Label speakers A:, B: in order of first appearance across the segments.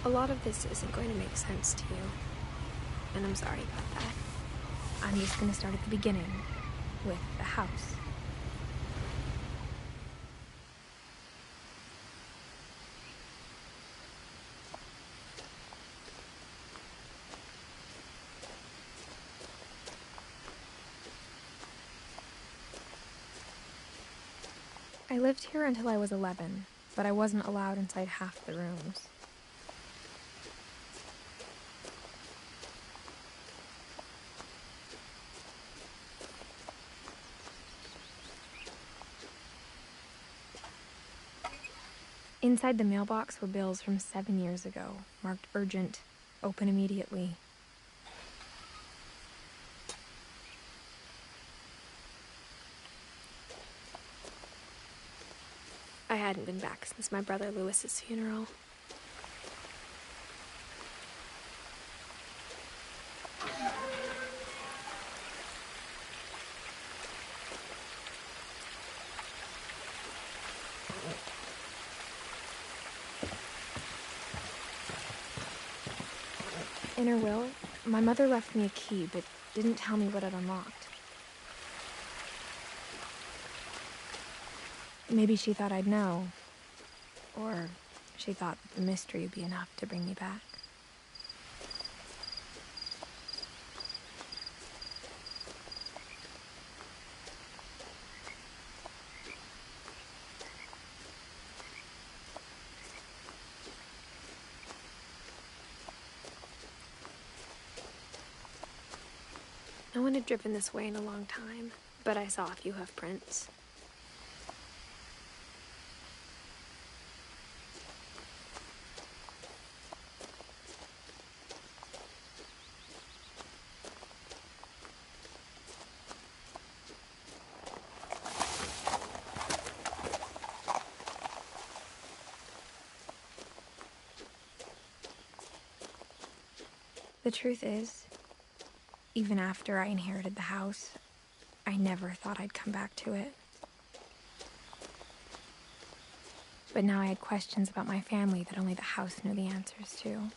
A: A lot of this isn't going to make sense to you, and I'm sorry about that. I'm just gonna start at the beginning, with the house. I lived here until I was 11, but I wasn't allowed inside half the rooms. Inside the mailbox were bills from 7 years ago, marked urgent, open immediately. I hadn't been back since my brother Lewis's funeral. In her will, my mother left me a key, but didn't tell me what it unlocked. Maybe she thought I'd know. Or she thought the mystery would be enough to bring me back. No one had driven this way in a long time, but I saw a few hoof prints. The truth is, even after I inherited the house, I never thought I'd come back to it. But now I had questions about my family that only the house knew the answers to.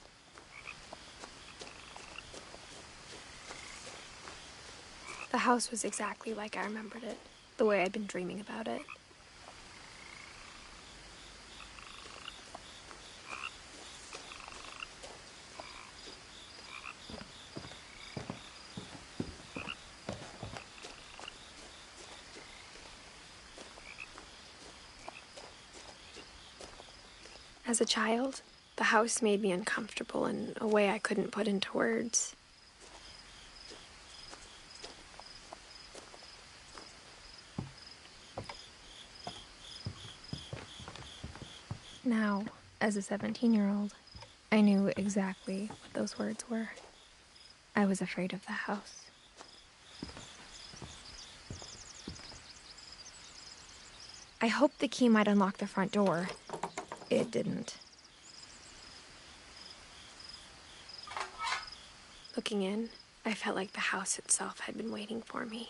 A: The house was exactly like I remembered it, the way I'd been dreaming about it. As a child, the house made me uncomfortable in a way I couldn't put into words. Now, as a 17-year-old, I knew exactly what those words were. I was afraid of the house. I hoped the key might unlock the front door. It didn't. Looking in, I felt like the house itself had been waiting for me.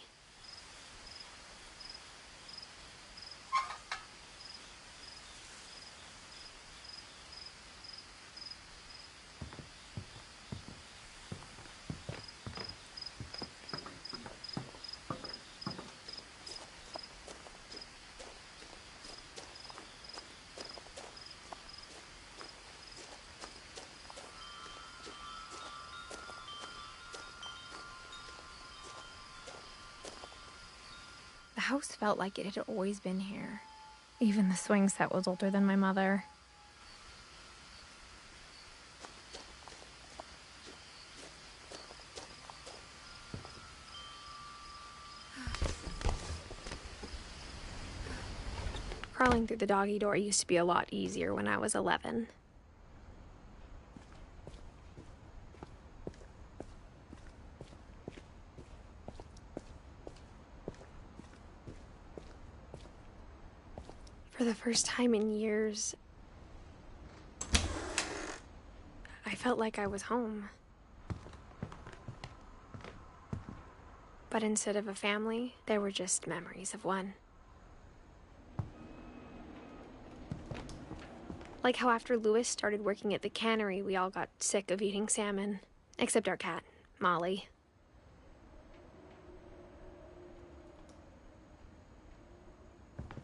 A: The house felt like it had always been here. Even the swing set was older than my mother. Crawling through the doggy door used to be a lot easier when I was 11. For the first time in years, I felt like I was home. But instead of a family, there were just memories of one. Like how after Louis started working at the cannery, we all got sick of eating salmon. Except our cat, Molly.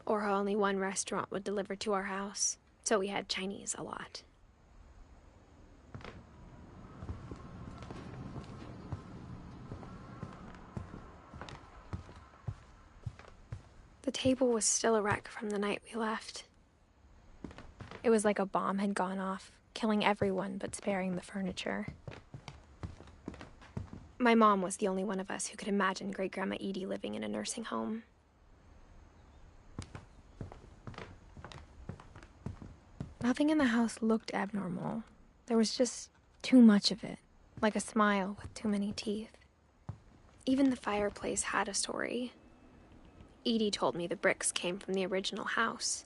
A: Or how only one restaurant would deliver to our house, so we had Chinese a lot. The table was still a wreck from the night we left. It was like a bomb had gone off, killing everyone but sparing the furniture. My mom was the only one of us who could imagine Great-Grandma Edie living in a nursing home. Nothing in the house looked abnormal. There was just too much of it, like a smile with too many teeth. Even the fireplace had a story. Edie told me the bricks came from the original house,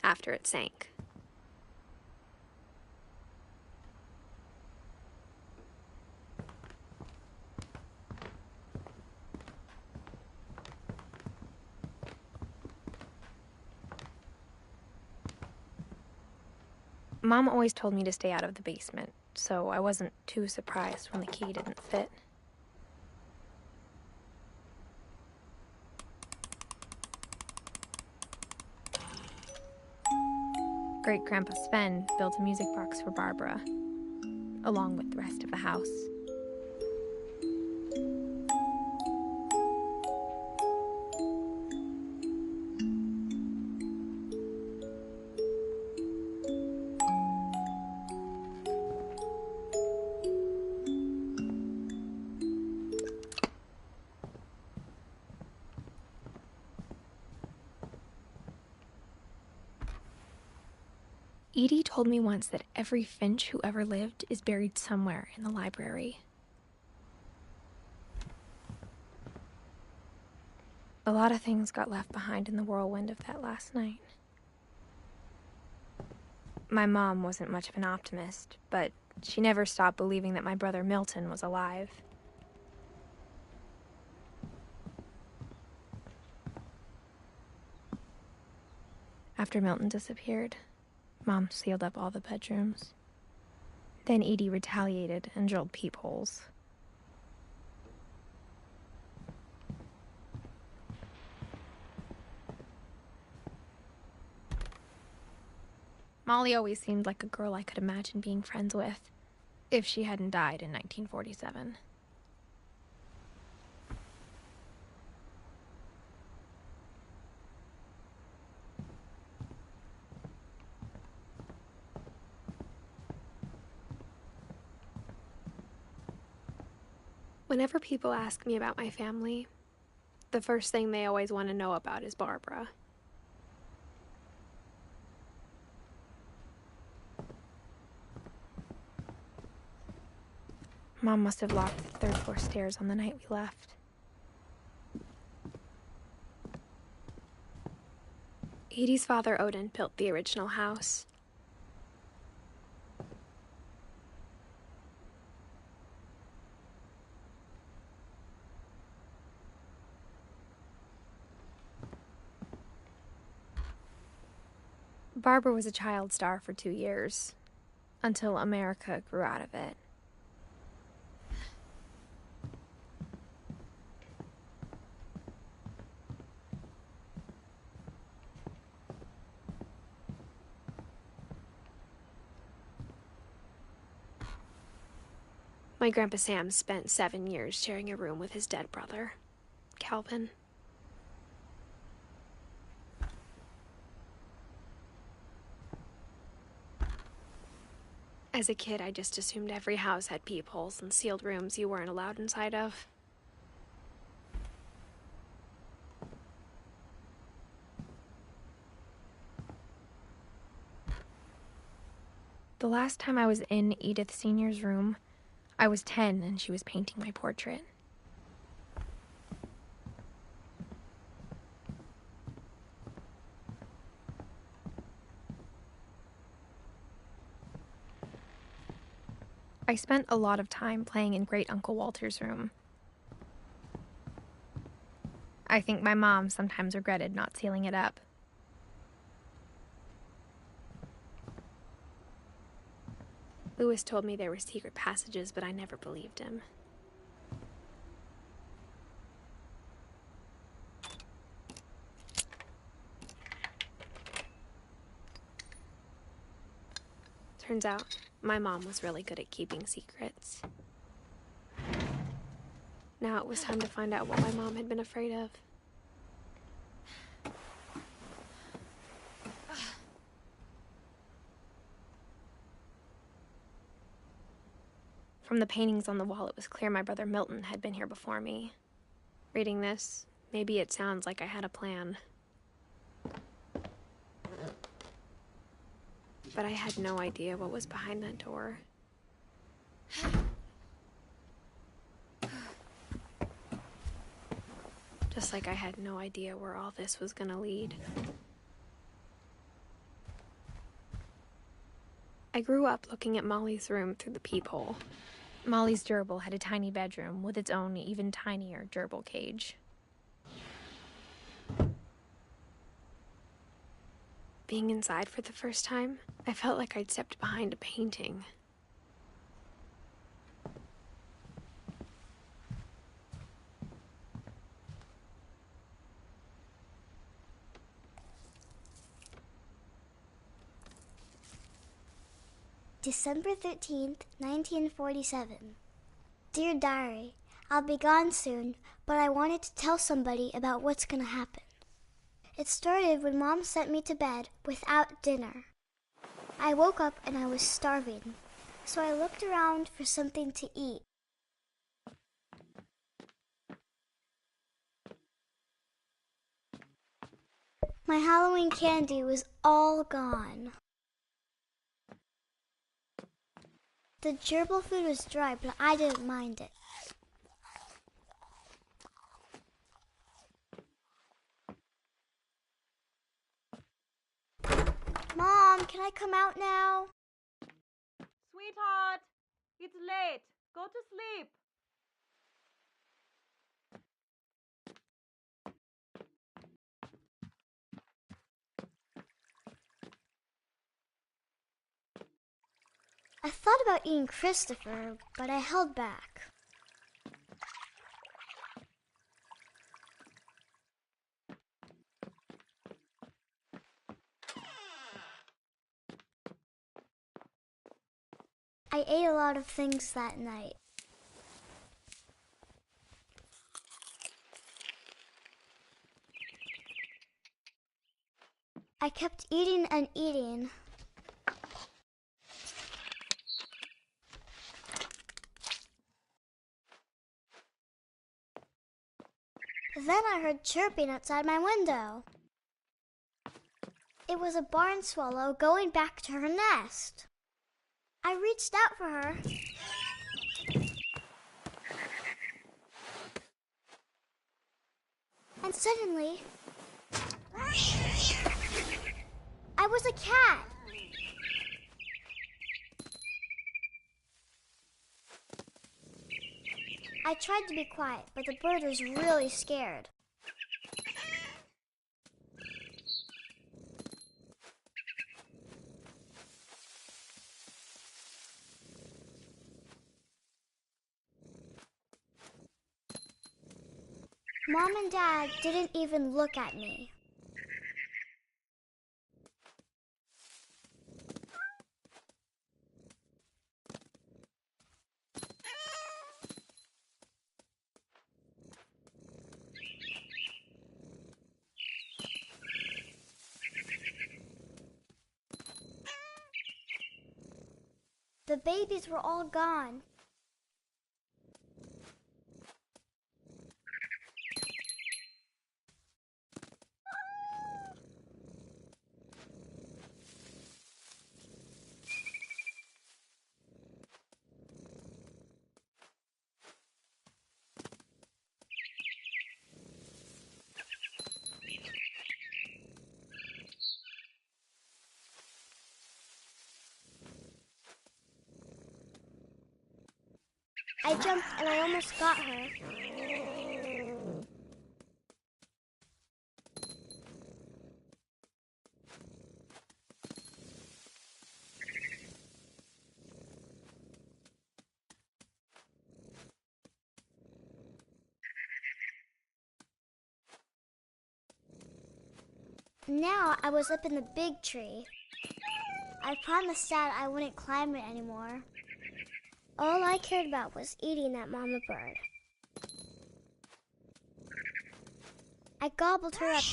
A: after it sank. Mom always told me to stay out of the basement, so I wasn't too surprised when the key didn't fit. Great-Grandpa Sven built a music box for Barbara, along with the rest of the house. Edie told me once that every Finch who ever lived is buried somewhere in the library. A lot of things got left behind in the whirlwind of that last night. My mom wasn't much of an optimist, but she never stopped believing that my brother Milton was alive. After Milton disappeared, Mom sealed up all the bedrooms. Then Edie retaliated and drilled peepholes. Molly always seemed like a girl I could imagine being friends with, if she hadn't died in 1947. Whenever people ask me about my family, the first thing they always want to know about is Barbara. Mom must have locked the third floor stairs on the night we left. Edie's father, Odin, built the original house. Barbara was a child star for 2 years, until America grew out of it. My Grandpa Sam spent 7 years sharing a room with his dead brother, Calvin. As a kid, I just assumed every house had peepholes and sealed rooms you weren't allowed inside of. The last time I was in Edith Sr.'s room, I was 10 and she was painting my portrait. I spent a lot of time playing in Great Uncle Walter's room. I think my mom sometimes regretted not sealing it up. Lewis told me there were secret passages, but I never believed him. Turns out, my mom was really good at keeping secrets. Now it was time to find out what my mom had been afraid of. From the paintings on the wall, it was clear my brother Milton had been here before me. Reading this, maybe it sounds like I had a plan. But I had no idea what was behind that door. Just like I had no idea where all this was gonna lead. I grew up looking at Molly's room through the peephole. Molly's gerbil had a tiny bedroom with its own even tinier gerbil cage. Being inside for the first time, I felt like I'd stepped behind a painting.
B: December 13th, 1947. Dear Diary, I'll be gone soon, but I wanted to tell somebody about what's gonna happen. It started when Mom sent me to bed without dinner. I woke up and I was starving, so I looked around for something to eat. My Halloween candy was all gone. The gerbil food was dry, but I didn't mind it. Mom, can I come out now?
C: Sweetheart, it's late. Go to sleep.
B: I thought about eating Christopher, but I held back. I ate a lot of things that night. I kept eating and eating. Then I heard chirping outside my window. It was a barn swallow going back to her nest. I reached out for her. And suddenly, I was a cat. I tried to be quiet, but the bird was really scared. Mom and Dad didn't even look at me. The babies were all gone. I jumped and I almost got her. Now I was up in the big tree. I promised Dad I wouldn't climb it anymore. All I cared about was eating that mama bird. I gobbled her up.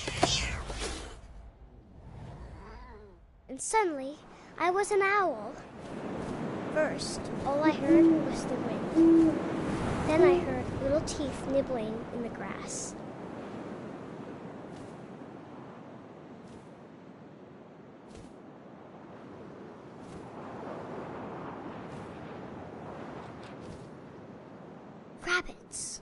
B: And suddenly, I was an owl. First, all I heard was the wind. Then I heard little teeth nibbling in the grass. Rabbits.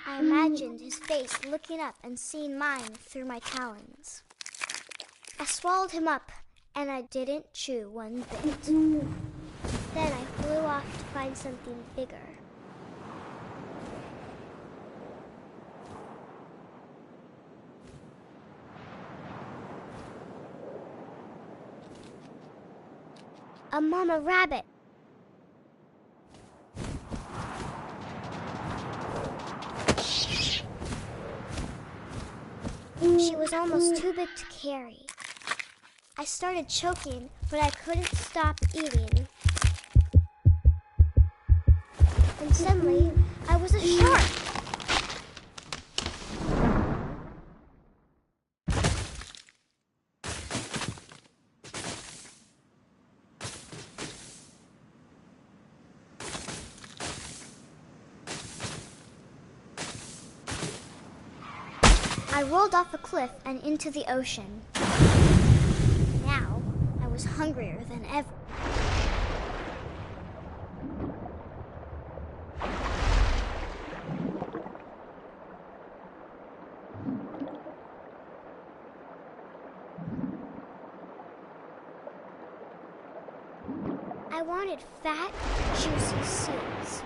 B: I imagined his face looking up and seeing mine through my talons. I swallowed him up, and I didn't chew one bit. Then I flew off to find something bigger. A mama rabbit. She was almost too big to carry. I started choking, but I couldn't stop eating. And suddenly, I was a shark. I rolled off a cliff and into the ocean. Now, I was hungrier than ever. I wanted fat, juicy seeds.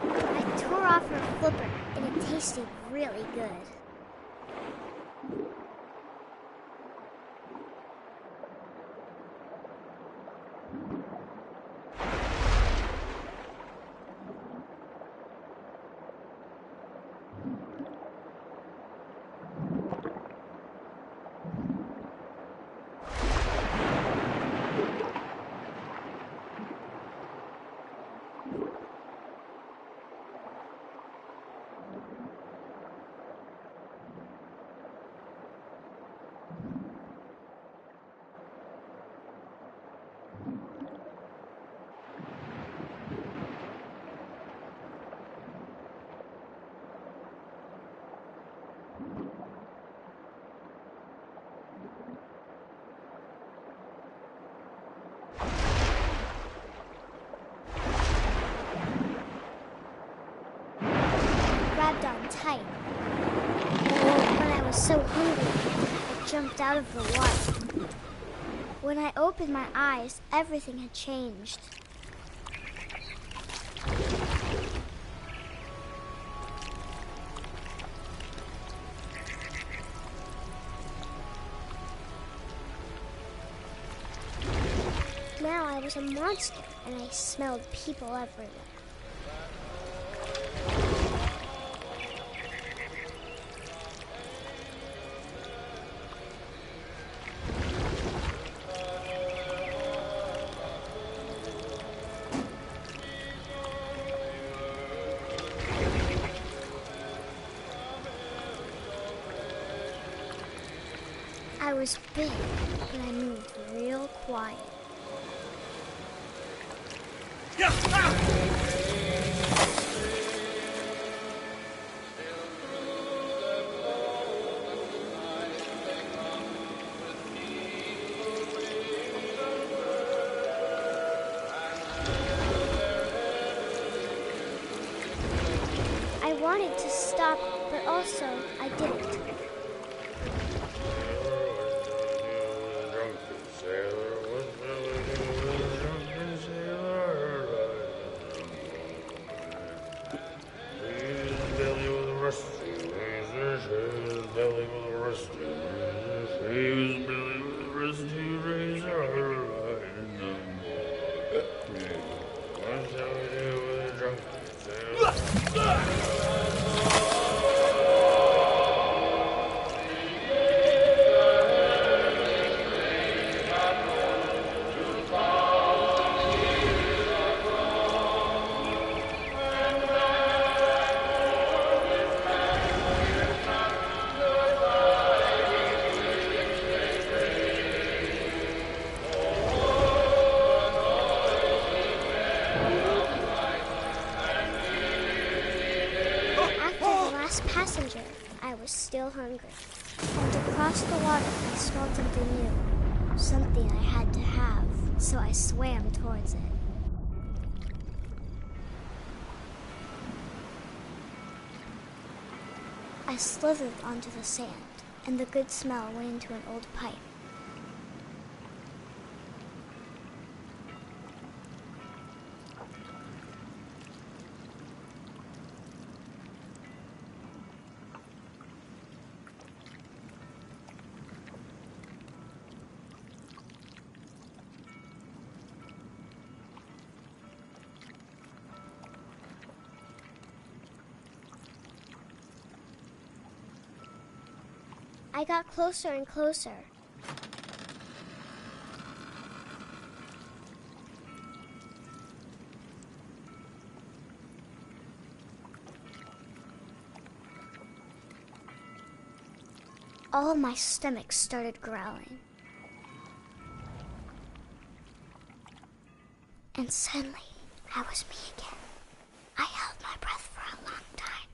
B: I tore off her flipper, and it tasted really good. Grabbed on tight. But I was so hungry, I jumped out of the water. When I opened my eyes, everything had changed. Now I was a monster, and I smelled people everywhere. I was big, and I moved real quiet. I wanted to stop, but also I didn't. was still hungry. And across the water, I smelled something new. Something I had to have, so I swam towards it. I slithered onto the sand, and the good smell went into an old pipe. I got closer and closer. All of my stomach started growling. And suddenly, I was me again. I held my breath for a long time,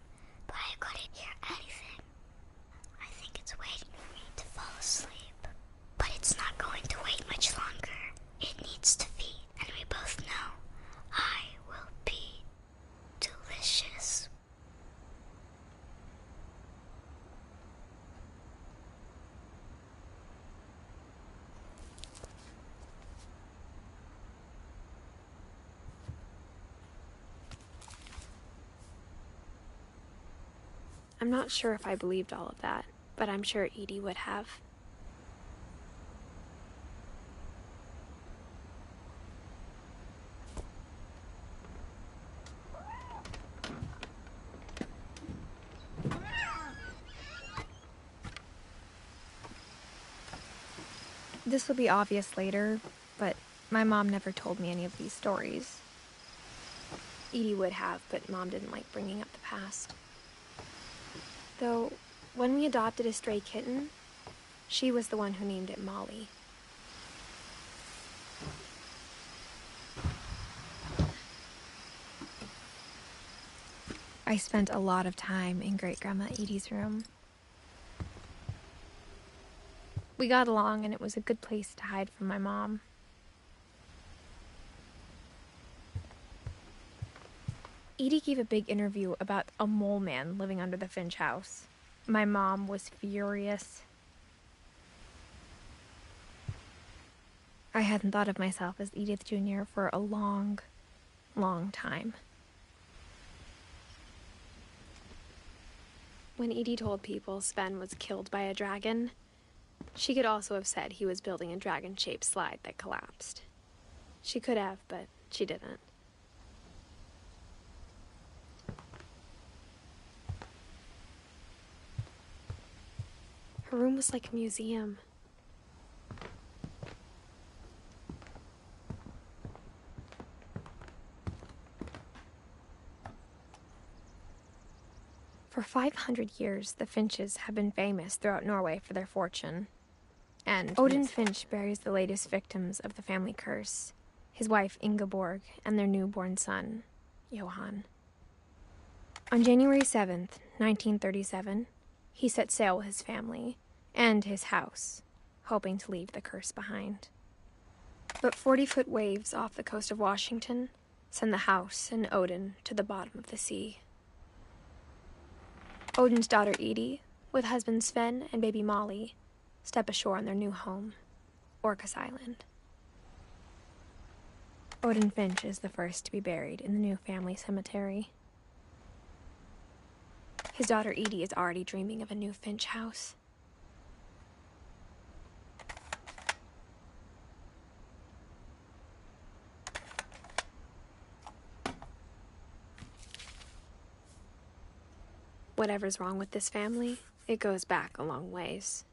B: but I couldn't hear anything. I think it's waiting for me to fall asleep. But it's not going to wait much longer. It needs to feed, and we both know I will be delicious.
A: I'm not sure if I believed all of that, but I'm sure Edie would have. This will be obvious later, but my mom never told me any of these stories. Edie would have, but Mom didn't like bringing up the past. Though, when we adopted a stray kitten, she was the one who named it Molly. I spent a lot of time in Great-Grandma Edie's room. We got along, and it was a good place to hide from my mom. Edie gave a big interview about a mole man living under the Finch house. My mom was furious. I hadn't thought of myself as Edith Jr. for a long, long time. When Edie told people Sven was killed by a dragon, she could also have said he was building a dragon-shaped slide that collapsed. She could have, but she didn't. Her room was like a museum. For 500 years, the Finches have been famous throughout Norway for their fortune. And Odin Finch buries the latest victims of the family curse, his wife Ingeborg and their newborn son, Johan. On January 7th, 1937, he set sail with his family and his house, hoping to leave the curse behind. But 40-foot waves off the coast of Washington send the house and Odin to the bottom of the sea. Odin's daughter Edie, with husband Sven and baby Molly, step ashore on their new home, Orcas Island. Odin Finch is the first to be buried in the new family cemetery. His daughter Edie is already dreaming of a new Finch house. Whatever's wrong with this family, it goes back a long ways.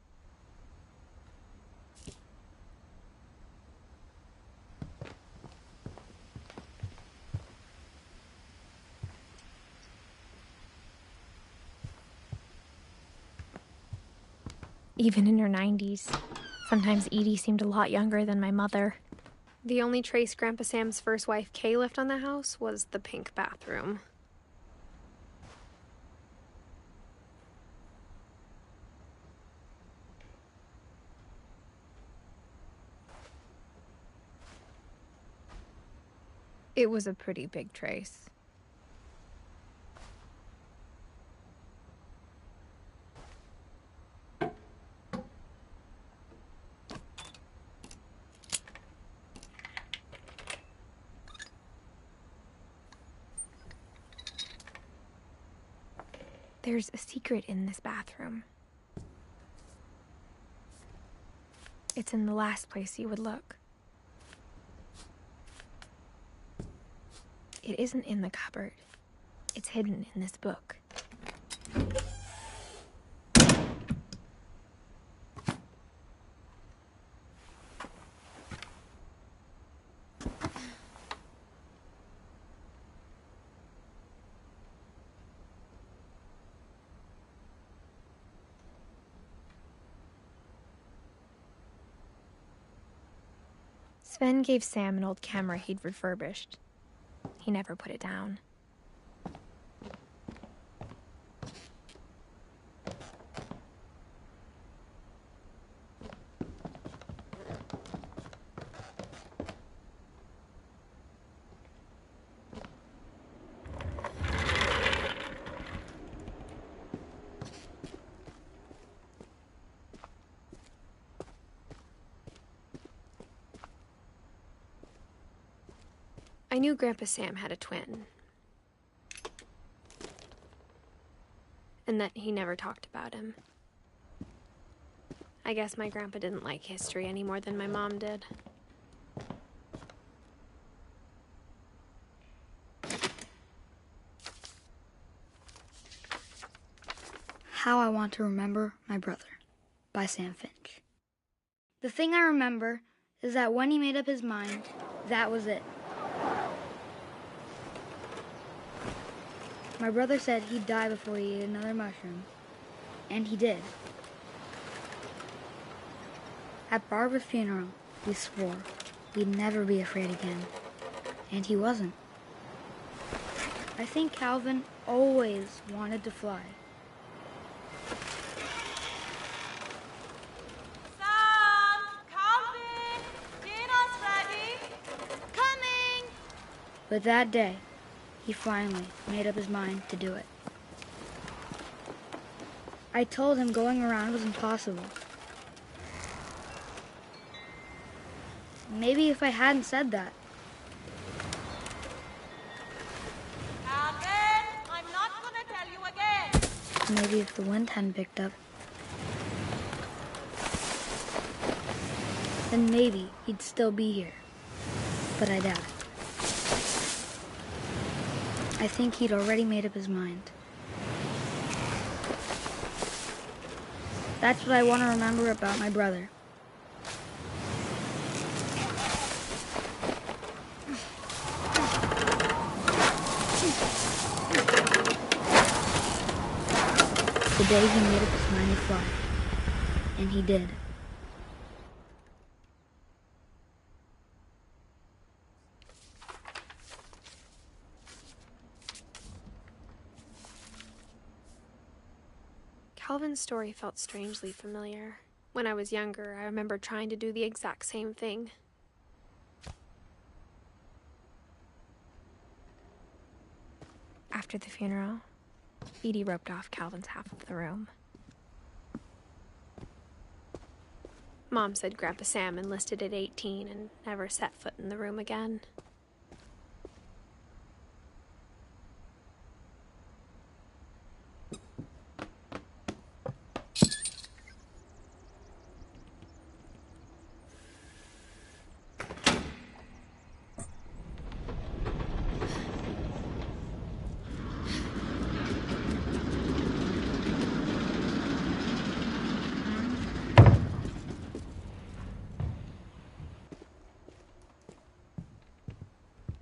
A: Even in her 90s, sometimes Edie seemed a lot younger than my mother. The only trace Grandpa Sam's first wife Kay left on the house was the pink bathroom. It was a pretty big trace. There's a secret in this bathroom. It's in the last place you would look. It isn't in the cupboard. It's hidden in this book. Sven gave Sam an old camera he'd refurbished. He never put it down. I knew Grandpa Sam had a twin. And that he never talked about him. I guess my grandpa didn't like history any more than my mom did.
D: How I Want to Remember My Brother by Sam Finch. The thing I remember is that when he made up his mind, that was it. My brother said he'd die before he ate another mushroom, and he did. At Barbara's funeral, we swore we'd never be afraid again, and he wasn't. I think Calvin always wanted to fly.
C: Sam! Calvin! Dinner's ready! Coming!
D: But that day, he finally made up his mind to do it. I told him going around was impossible. Maybe if I hadn't said that.
C: Calvin! I'm not gonna tell you again!
D: Maybe if the wind hadn't picked up. Then maybe he'd still be here. But I doubt it. I think he'd already made up his mind. That's what I want to remember about my brother. The day he made up his mind to fly. And he did.
A: Calvin's story felt strangely familiar. When I was younger, I remember trying to do the exact same thing. After the funeral, Edie roped off Calvin's half of the room. Mom said Grandpa Sam enlisted at 18 and never set foot in the room again.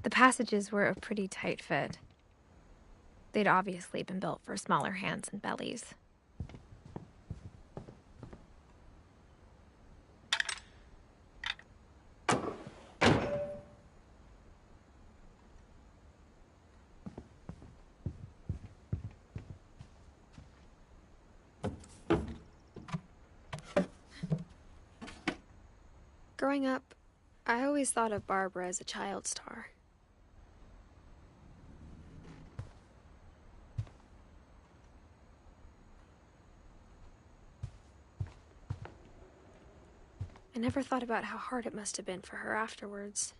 A: The passages were a pretty tight fit. They'd obviously been built for smaller hands and bellies. Growing up, I always thought of Barbara as a child star. I never thought about how hard it must have been for her afterwards.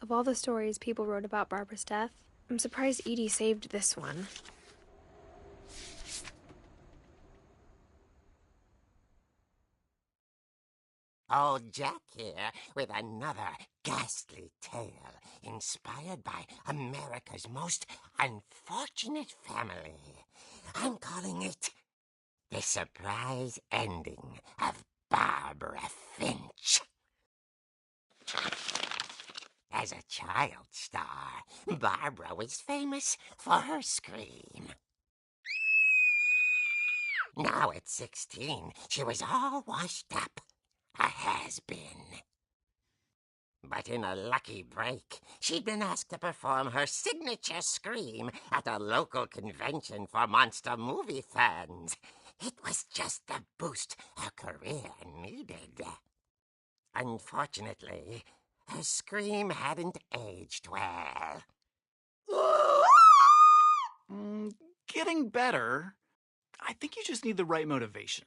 A: Of all the stories people wrote about Barbara's death, I'm surprised Edie saved this one.
E: Old Jack here with another ghastly tale inspired by America's most unfortunate family. I'm calling it The Surprise Ending of Barbara Finch. As a child star, Barbara was famous for her scream. Now at 16, she was all washed up. A has-been. But in a lucky break, she'd been asked to perform her signature scream at a local convention for monster movie fans. It was just the boost her career needed. Unfortunately, her scream hadn't aged well.
F: Getting better. I think you just need the right motivation.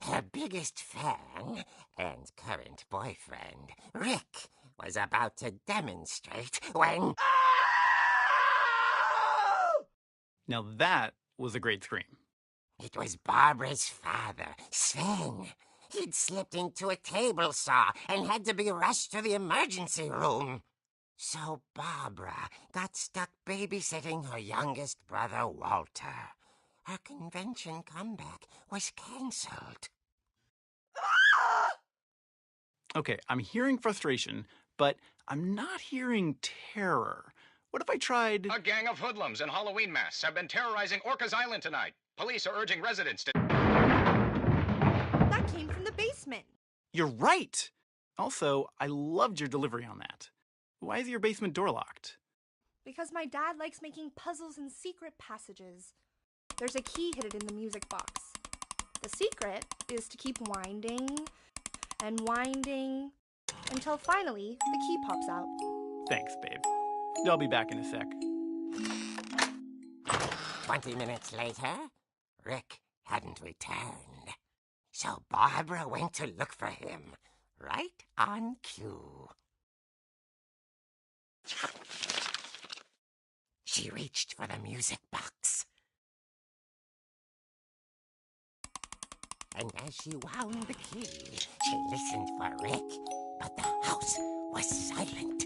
E: Her biggest fan and current boyfriend, Rick, was about to demonstrate when...
F: Now that was a great scream.
E: It was Barbara's father, Sven. He'd slipped into a table saw and had to be rushed to the emergency room. So Barbara got stuck babysitting her youngest brother, Walter. Her convention comeback was cancelled.
F: Okay, I'm hearing frustration, but I'm not hearing terror. What if I tried...
G: A gang of hoodlums in Halloween masks have been terrorizing Orcas Island tonight. Police are urging residents to...
C: That came from the basement.
F: You're right! Also, I loved your delivery on that. Why is your basement door locked?
C: Because my dad likes making puzzles and secret passages. There's a key hidden in the music box. The secret is to keep winding and winding until finally the key pops out.
F: Thanks, babe. I'll be back in a sec.
E: 20 minutes later, Rick hadn't returned. So Barbara went to look for him, right on cue. She reached for the music box. And as she wound the key, she listened for Rick, but the house was silent.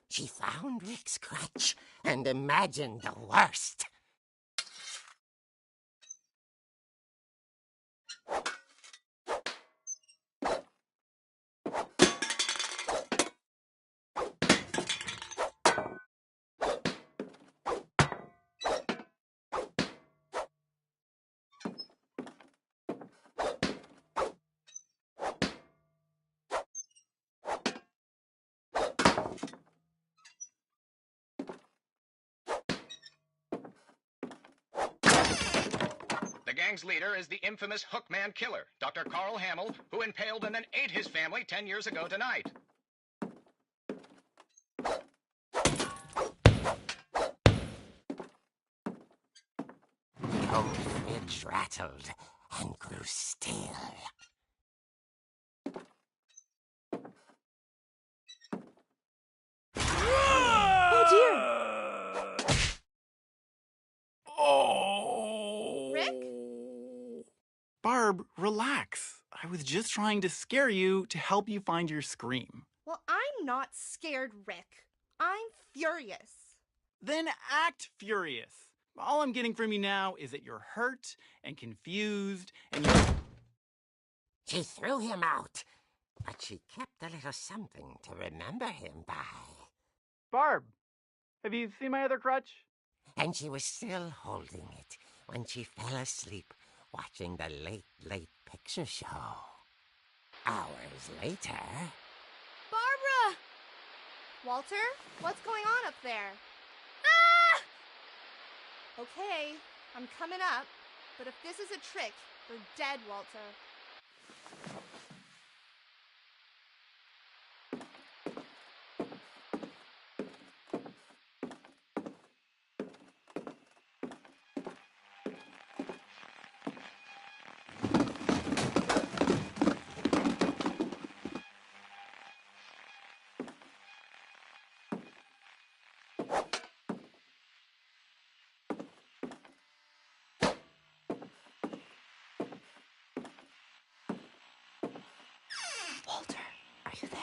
E: She found Rick's crutch and imagined the worst.
G: The gang's leader is the infamous Hookman Killer, Dr. Carl Hamill, who impaled and then ate his family 10 years ago tonight.
E: Old fridge rattled and grew still.
C: Oh dear!
F: Oh!
C: Rick?
F: Barb, relax. I was just trying to scare you to help you find your scream.
C: Well, I'm not scared, Rick. I'm furious.
F: Then act furious. All I'm getting from you now is that you're hurt and confused and you're...
E: She threw him out, but she kept a little something to remember him by.
F: Barb, have you seen my other crutch?
E: And she was still holding it when she fell asleep watching the Late Late Picture Show. Hours later...
C: Barbara! Walter, what's going on up there? Ah! Okay, I'm coming up, but if this is a trick, They're dead, Walter.
A: Walter, are you there?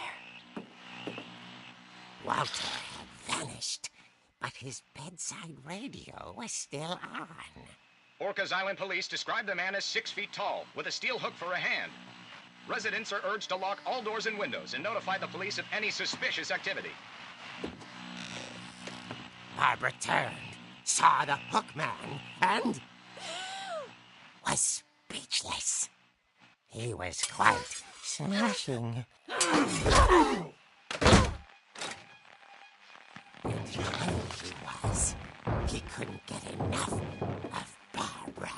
E: Walter had vanished, but his bedside radio was still on.
G: Orcas Island police describe the man as 6 feet tall, with a steel hook for a hand. Residents are urged to lock all doors and windows and notify the police of any suspicious activity.
E: Barbara turned, saw the hook man, and was speechless. He was quite smashing. And there he was. He couldn't get enough of Barbara.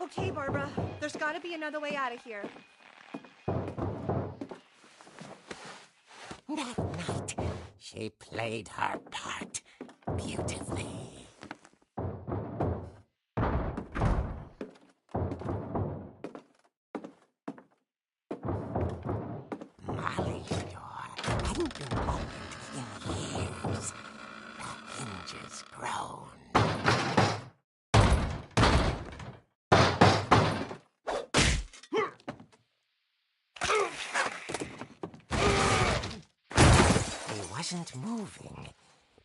C: Okay, Barbara, there's gotta be another way out of here.
E: That night, she played her part beautifully. Molly's door hadn't been opened in years. The hinges groaned. He wasn't moving,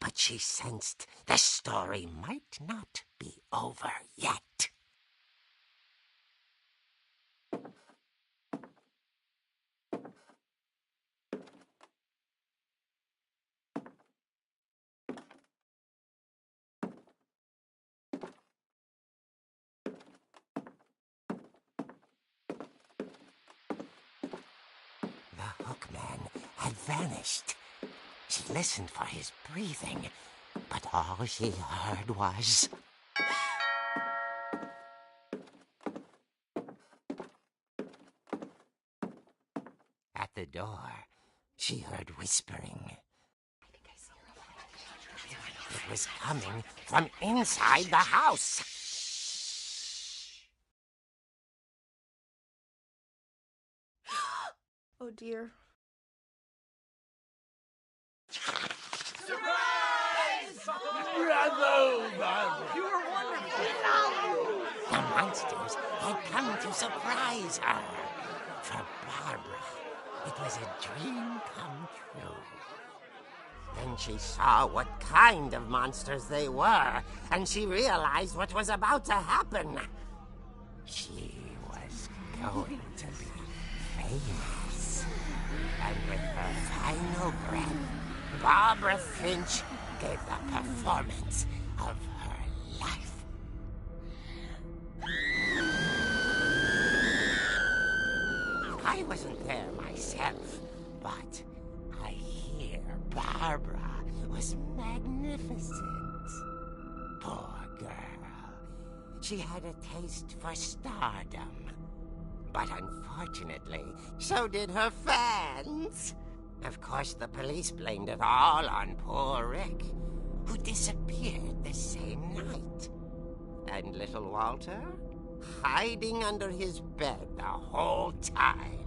E: but she sensed the story might not be over yet. The hookman had vanished. She listened for his breathing, but all she heard was... At the door, she heard whispering. It was coming from inside the house.
C: Oh dear.
E: The monsters had come to surprise her. For Barbara, it was a dream come true. Then she saw what kind of monsters they were, and she realized what was about to happen. She was going to be famous. And with her final breath, Barbara Finch gave the performance of her life. I wasn't there myself, but I hear Barbara was magnificent. Poor girl. She had a taste for stardom. But unfortunately, so did her fans. Of course, the police blamed it all on poor Rick, who disappeared the same night. And little Walter? Hiding under his bed the whole time.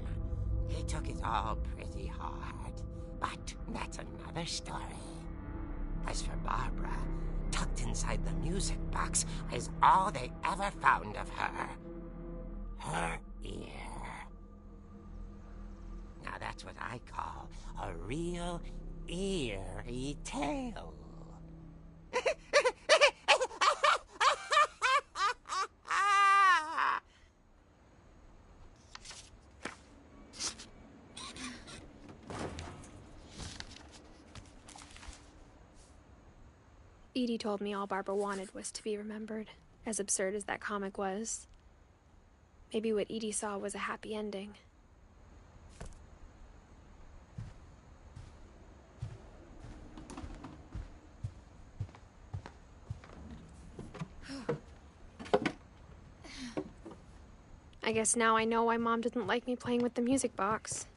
E: He took it all pretty hard, but that's another story. As for Barbara, tucked inside the music box is all they ever found of her. Her ear. Now that's what I call a real eerie tale.
A: Edie told me all Barbara wanted was to be remembered, as absurd as that comic was. Maybe what Edie saw was a happy ending. I guess now I know why Mom didn't like me playing with the music box.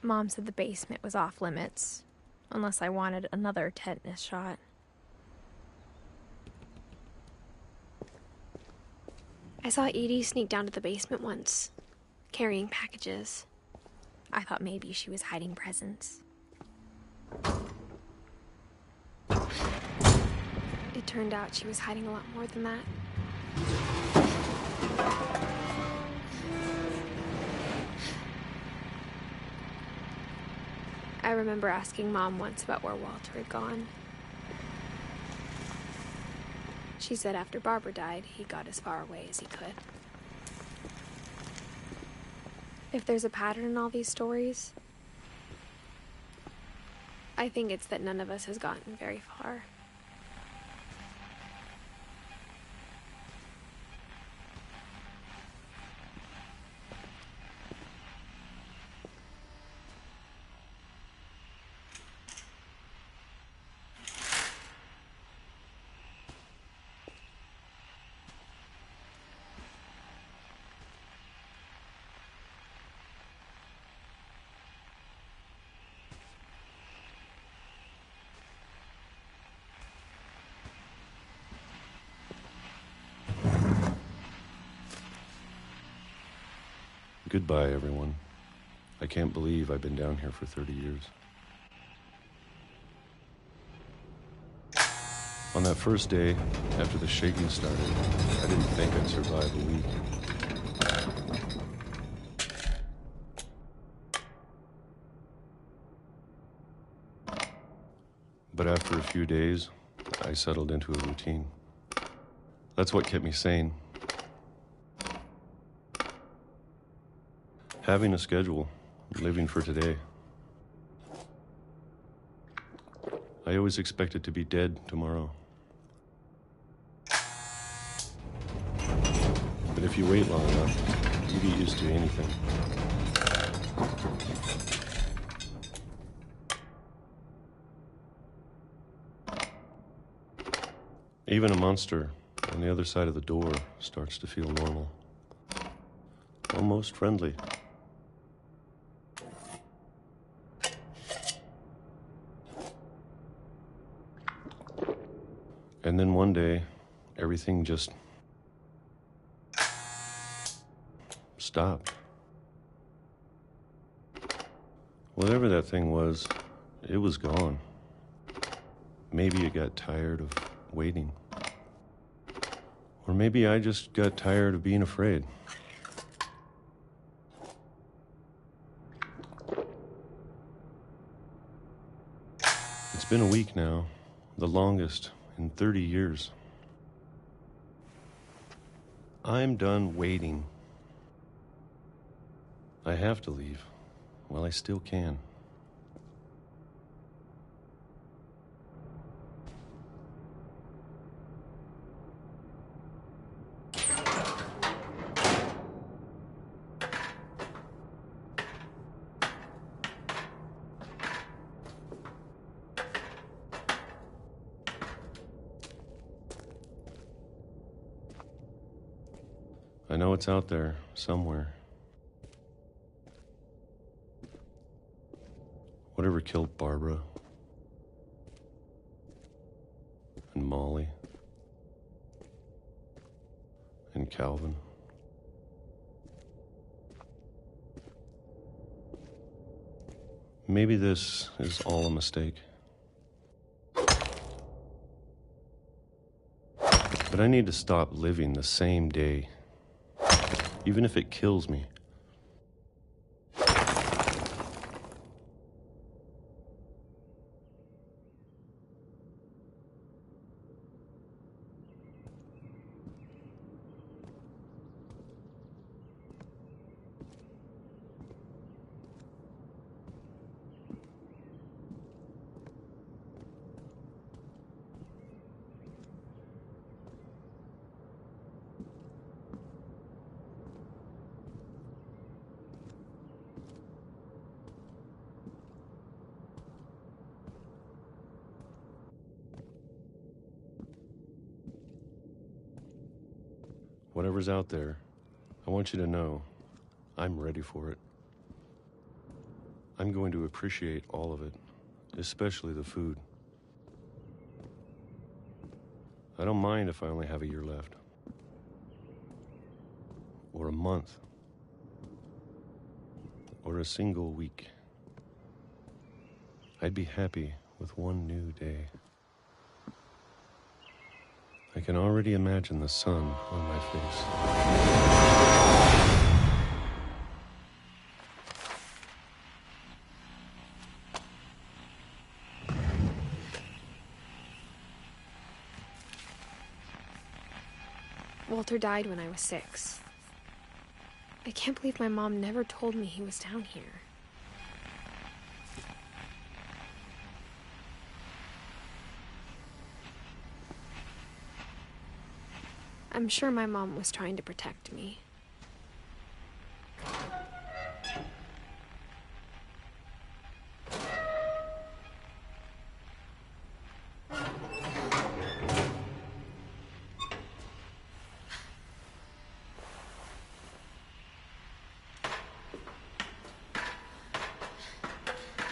A: Mom said the basement was off limits, unless I wanted another tetanus shot. I saw Edie sneak down to the basement once, carrying packages. I thought maybe she was hiding presents. It turned out she was hiding a lot more than that. I remember asking Mom once about where Walter had gone. She said after Barbara died, he got as far away as he could. If there's a pattern in all these stories, I think it's that none of us has gotten very far.
H: Goodbye, everyone. I can't believe I've been down here for 30 years. On that first day, after the shaking started, I didn't think I'd survive a week. But after a few days, I settled into a routine. That's what kept me sane. Having a schedule, living for today. I always expected to be dead tomorrow. But if you wait long enough, you get used to anything. Even a monster on the other side of the door starts to feel normal. Almost friendly. And then one day, everything just stopped. Whatever that thing was, it was gone. Maybe it got tired of waiting. Or maybe I just got tired of being afraid. It's been a week now, the longest in 30 years. I'm done waiting. I have to leave while I still can. I know it's out there somewhere. Whatever killed Barbara and Molly and Calvin Maybe this is all a mistake. But I need to stop living the same day, even if it kills me. Whatever's out there, I want you to know I'm ready for it. I'm going to appreciate all of it, especially the food. I don't mind if I only have a year left. Or a month. Or a single week. I'd be happy with one new day. I can already imagine the sun on my face.
A: Walter died when I was 6. I can't believe my mom never told me he was down here. I'm sure my mom was trying to protect me.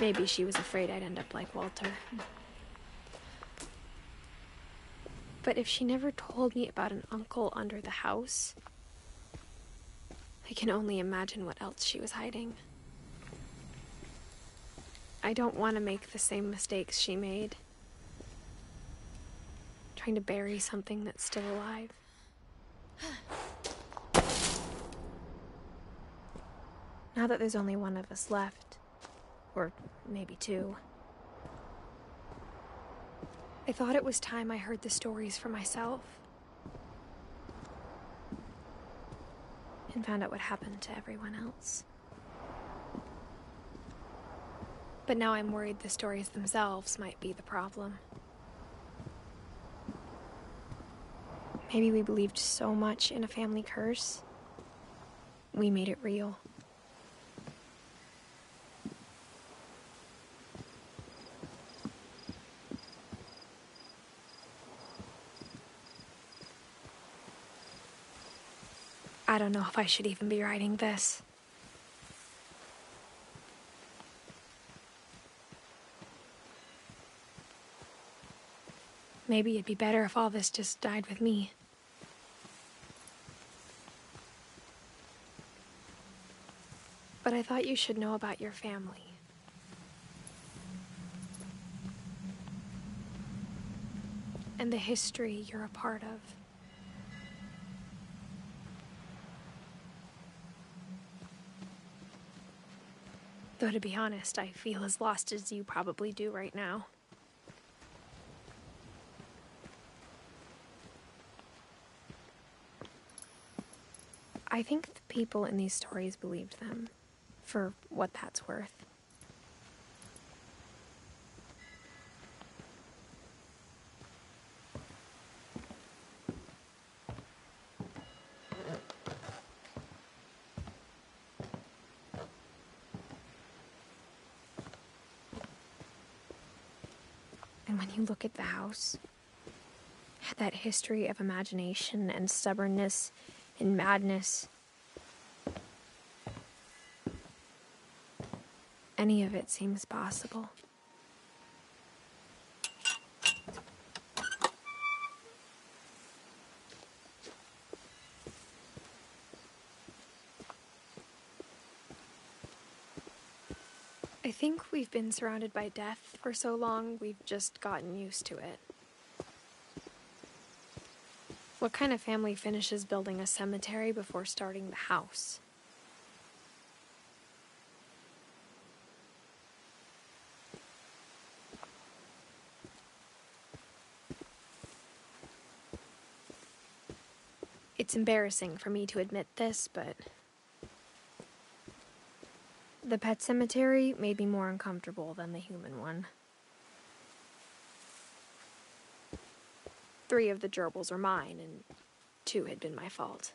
A: Maybe she was afraid I'd end up like Walter. But if she never told me about an uncle under the house, I can only imagine what else she was hiding. I don't want to make the same mistakes she made. Trying to bury something that's still alive. Now that there's only one of us left, or maybe 2, I thought it was time I heard the stories for myself. And found out what happened to everyone else. But now I'm worried the stories themselves might be the problem. Maybe we believed so much in a family curse, we made it real. I don't know if I should even be writing this. Maybe it'd be better if all this just died with me. But I thought you should know about your family. And the history you're a part of. Though to be honest, I feel as lost as you probably do right now. I think the people in these stories believed them, for what that's worth. And when you look at the house, that history of imagination and stubbornness and madness, any of it seems possible. I think we've been surrounded by death for so long, we've just gotten used to it. What kind of family finishes building a cemetery before starting the house? It's embarrassing for me to admit this, but the pet cemetery made me more uncomfortable than the human one. 3 of the gerbils are mine, and 2 had been my fault.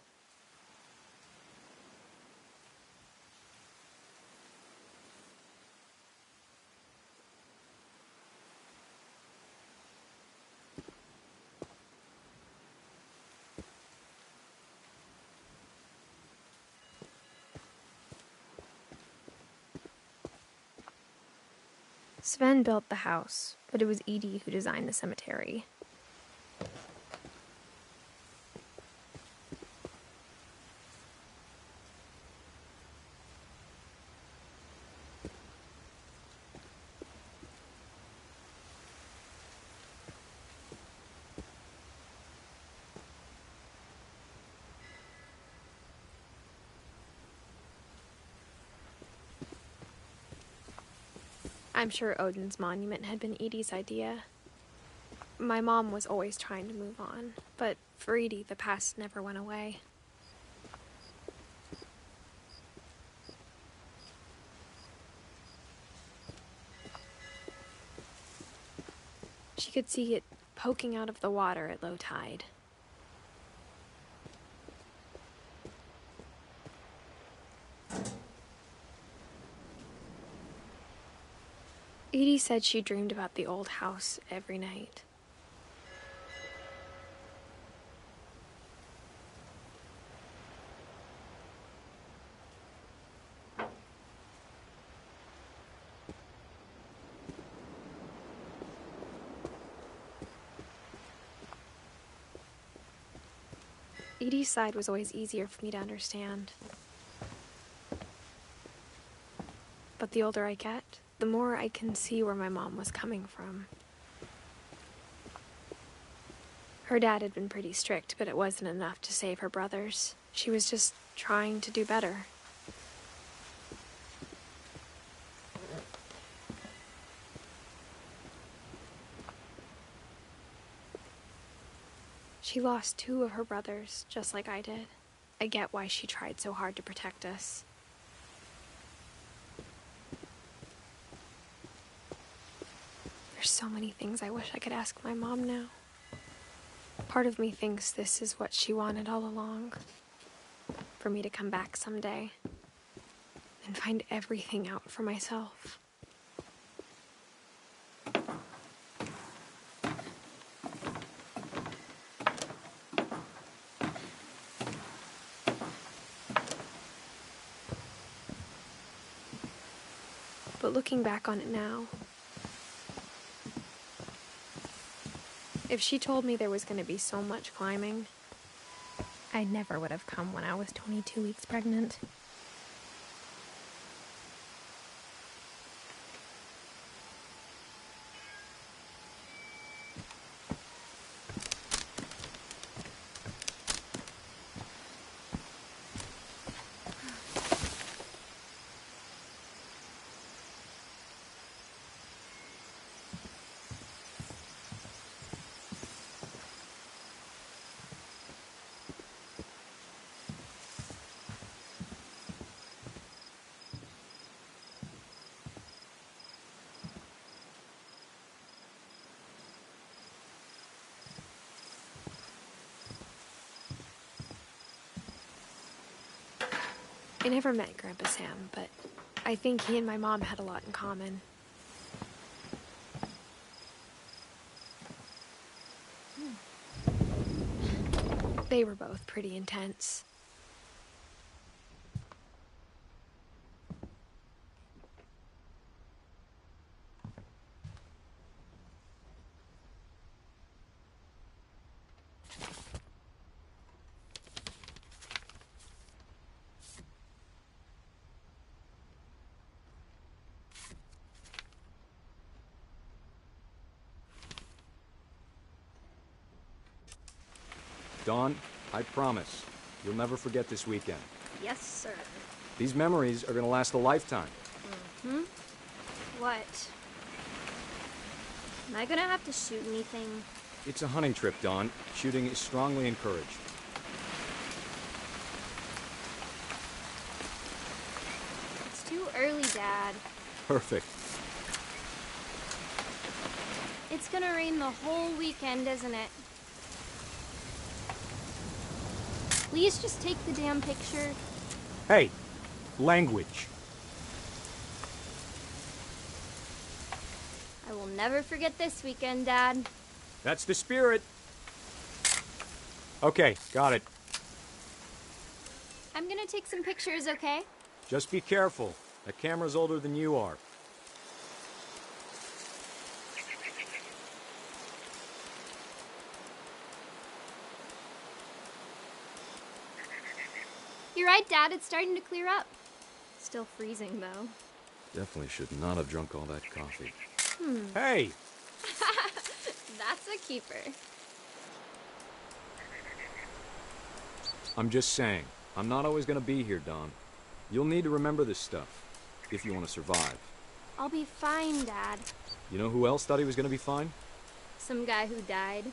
A: Sven built the house, but it was Edie who designed the cemetery. I'm sure Odin's monument had been Edie's idea. My mom was always trying to move on, but for Edie, the past never went away. She could see it poking out of the water at low tide. Edie said she dreamed about the old house every night. Edie's side was always easier for me to understand. But the older I get, the more I can see where my mom was coming from. Her dad had been pretty strict, but it wasn't enough to save her brothers. She was just trying to do better. She lost 2 of her brothers, just like I did. I get why she tried so hard to protect us. There's so many things I wish I could ask my mom now. Part of me thinks this is what she wanted all along. For me to come back someday and find everything out for myself. But looking back on it now, if she told me there was going to be so much climbing, I never would have come when I was 22 weeks pregnant. I never met Grandpa Sam, but I think he and my mom had a lot in common. They were both pretty intense.
I: Dawn, I promise, you'll never forget this weekend.
A: Yes, sir.
I: These memories are gonna last a lifetime.
A: Hmm? What? Am I gonna have to shoot anything?
I: It's a hunting trip, Dawn. Shooting is strongly encouraged.
A: It's too early, Dad.
I: Perfect.
A: It's gonna rain the whole weekend, isn't it? Please just take the damn picture.
I: Hey, language.
A: I will never forget this weekend, Dad.
I: That's the spirit. Okay, got it.
A: I'm gonna take some pictures, okay?
I: Just be careful. That camera's older than you are.
A: You're right, Dad. It's starting to clear up. Still freezing, though.
I: Definitely should not have drunk all that coffee. Hey!
A: That's a keeper.
I: I'm just saying, I'm not always gonna be here, Dawn. You'll need to remember this stuff, if you want to survive.
A: I'll be fine, Dad.
I: You know who else thought he was gonna be fine?
A: Some guy who died.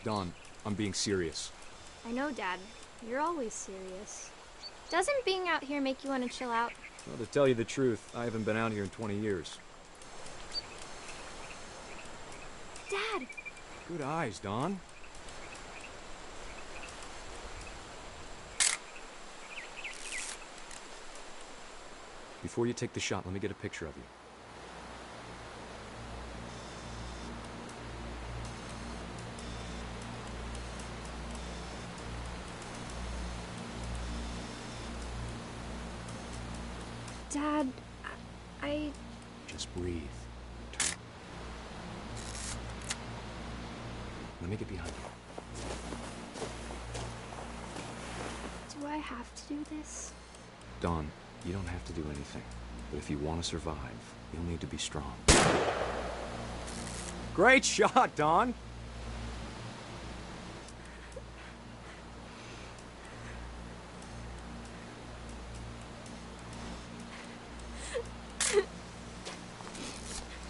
I: Dawn, I'm being serious.
A: I know, Dad. You're always serious. Doesn't being out here make you want to chill out?
I: Well, to tell you the truth, I haven't been out here in 20 years.
A: Dad!
I: Good eyes, Dawn. Before you take the shot, let me get a picture of you.
A: Dad, I...
I: Just breathe. Turn. Let me get behind you.
A: Do I have to do this?
I: Dawn, you don't have to do anything. But if you want to survive, you'll need to be strong. Great shot, Dawn!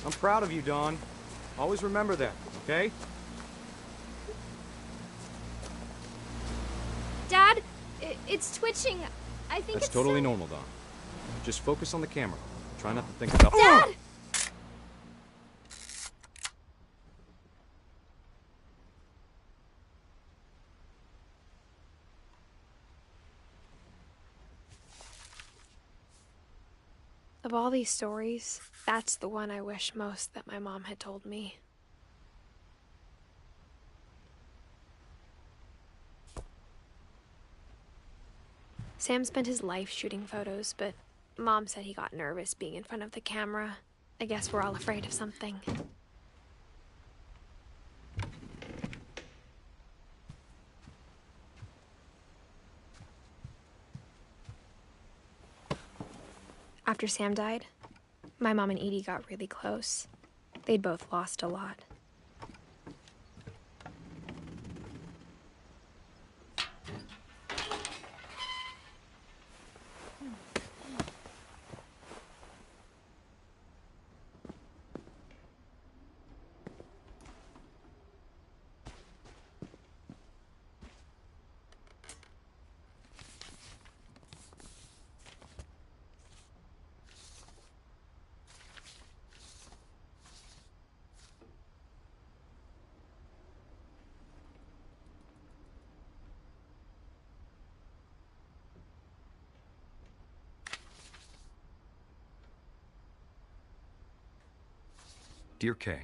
I: I'm proud of you, Dawn. Always remember that, okay?
A: Dad, it's twitching. I think
I: That's
A: it's
I: totally
A: so...
I: normal, Dawn. Just focus on the camera. Try not to think about...
A: Dad! Of all these stories, that's the one I wish most that my mom had told me. Sam spent his life shooting photos, but Mom said he got nervous being in front of the camera. I guess we're all afraid of something. After Sam died, my mom and Edie got really close. They'd both lost a lot.
J: Dear Kay,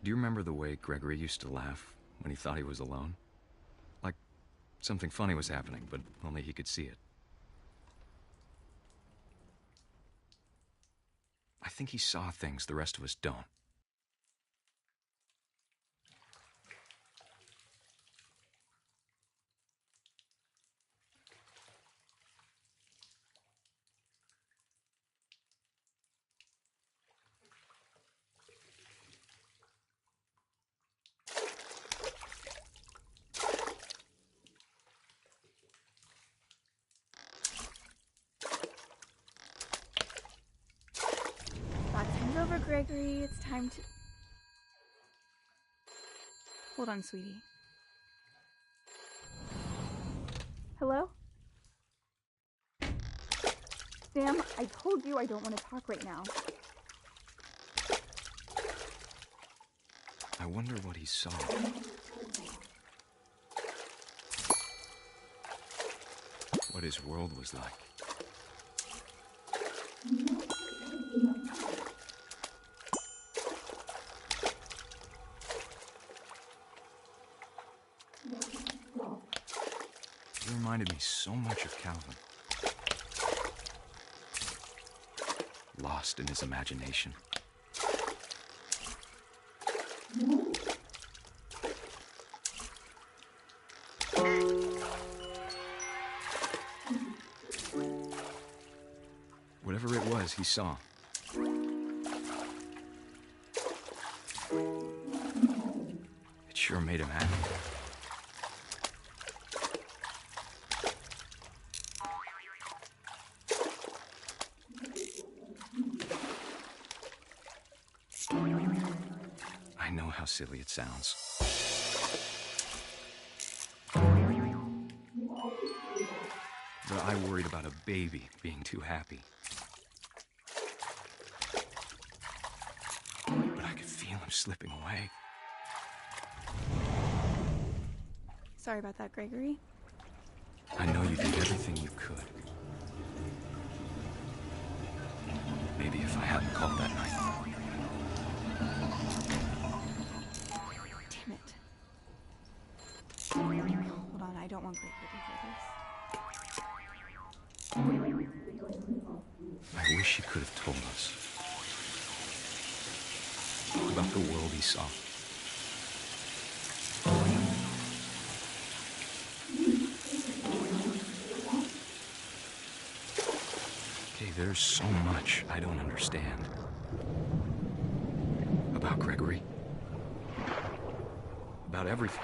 J: do you remember the way Gregory used to laugh when he thought he was alone? Like something funny was happening, but only he could see it. I think he saw things the rest of us don't.
K: Gregory, it's time to... Hold on, sweetie. Hello? Sam, I told you I don't want to talk right now.
J: I wonder what he saw. What his world was like. He reminded me so much of Calvin. Lost in his imagination. Whatever it was he saw. It sure made him happy. I know how silly it sounds. But I worried about a baby being too happy. But I could feel him slipping away.
K: Sorry about that, Gregory.
J: I know you did everything you could. Maybe if I hadn't called that night.
K: Damn it. Hold on, I don't want Gregory to hear this.
J: I wish he could have told us about the world he saw. Okay, there's so much I don't understand about Gregory. About everything.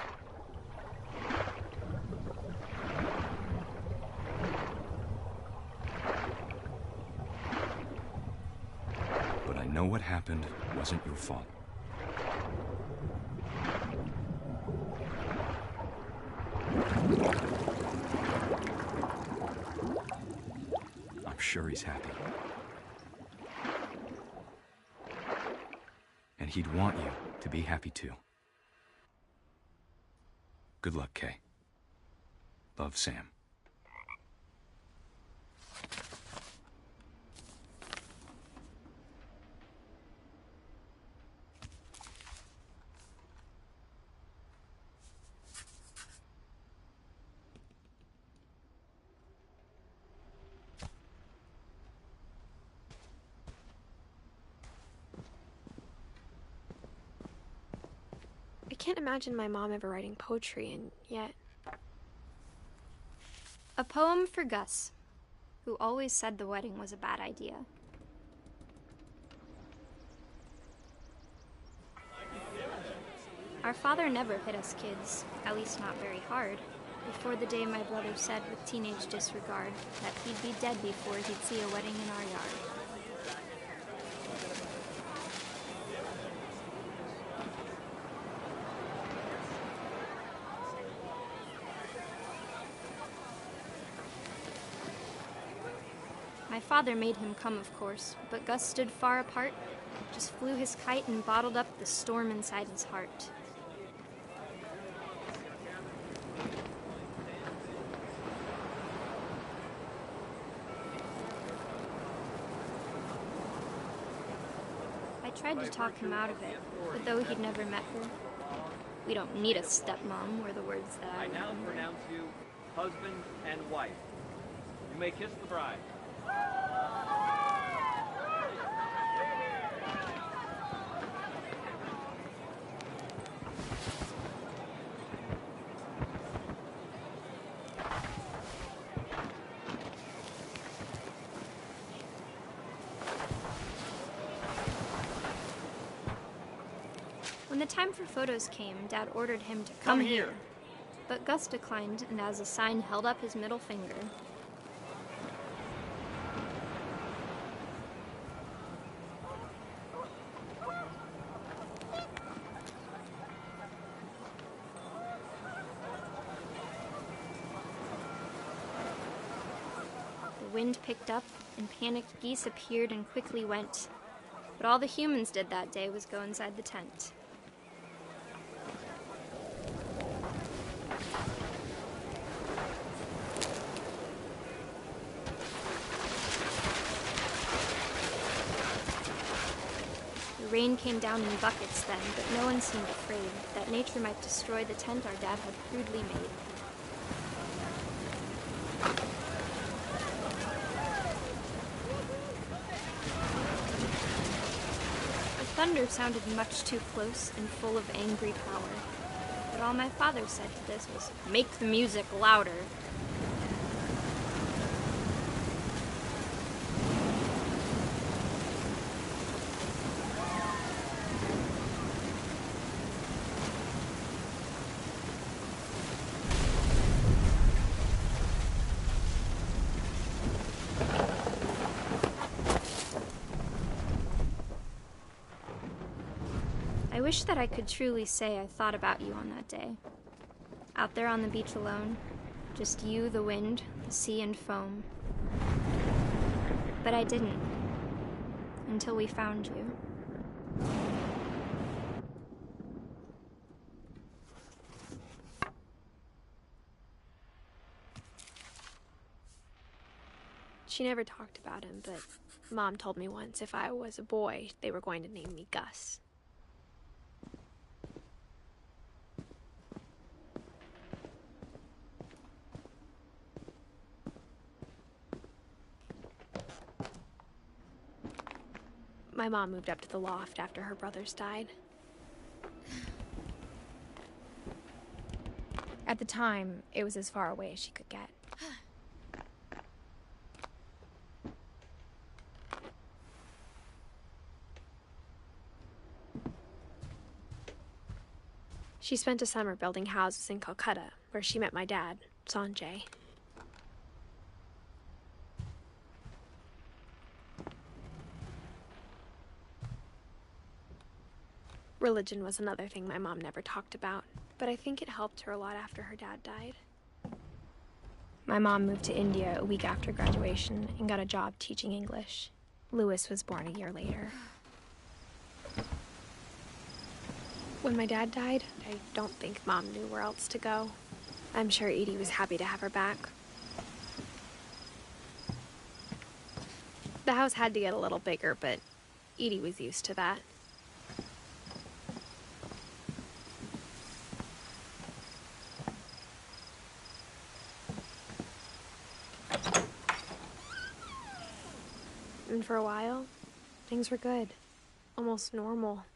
J: But I know what happened wasn't your fault. I'm sure he's happy. And he'd want you to be happy too. Good luck, Kay. Love, Sam.
A: I can't imagine my mom ever writing poetry, and yet...
L: A poem for Gus, who always said the wedding was a bad idea. Our father never hit us kids, at least not very hard, before the day my brother said with teenage disregard that he'd be dead before he'd see a wedding in our yard. My father made him come, of course, but Gus stood far apart, just flew his kite and bottled up the storm inside his heart. I tried to talk him out of it, but though he'd never met her, we don't need a stepmom were the words that I
M: now
L: remember.
M: pronounce you husband and wife. You may kiss the bride.
L: When the time for photos came, Dad ordered him to come here. But Gus declined, and as a sign held up his middle finger. wind picked up, and panicked geese appeared and quickly went. But all the humans did that day was go inside the tent. The rain came down in buckets then, but no one seemed afraid that nature might destroy the tent our dad had crudely made. The thunder sounded much too close and full of angry power, but all my father said to this was, "Make the music louder." I wish that I could truly say I thought about you on that day. Out there on the beach alone, just you, the wind, the sea, and foam. But I didn't, until we found you.
A: She never talked about him, but Mom told me once if I was a boy, they were going to name me Gus. My mom moved up to the loft after her brothers died. At the time, it was as far away as she could get. She spent a summer building houses in Calcutta, where she met my dad, Sanjay. Religion was another thing my mom never talked about, but I think it helped her a lot after her dad died. My mom moved to India a week after graduation and got a job teaching English. Louis was born a year later. When my dad died, I don't think Mom knew where else to go. I'm sure Edie was happy to have her back. The house had to get a little bigger, but Edie was used to that. And for a while, things were good. Almost normal.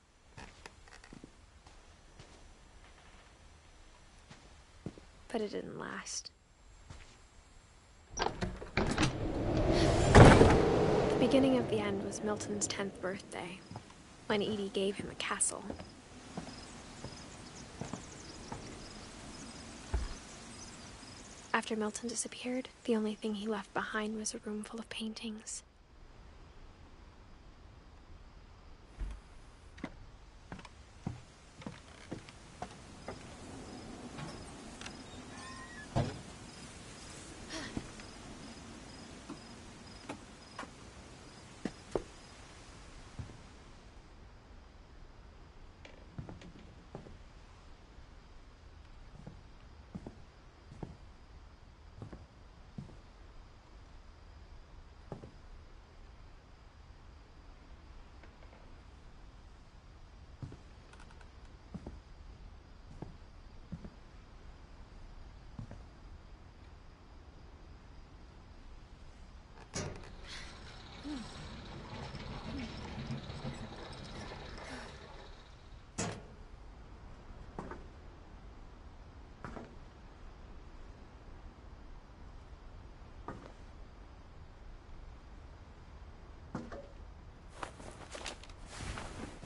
A: But it didn't last. The beginning of the end was Milton's 10th birthday, when Edie gave him a castle. After Milton disappeared, the only thing he left behind was a room full of paintings.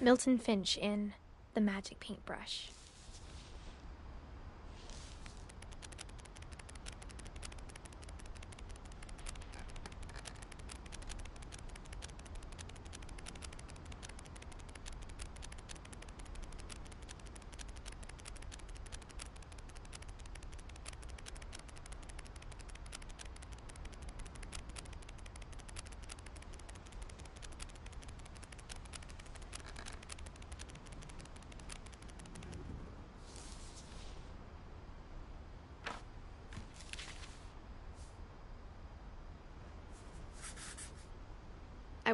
A: Milton Finch in The Magic Paintbrush.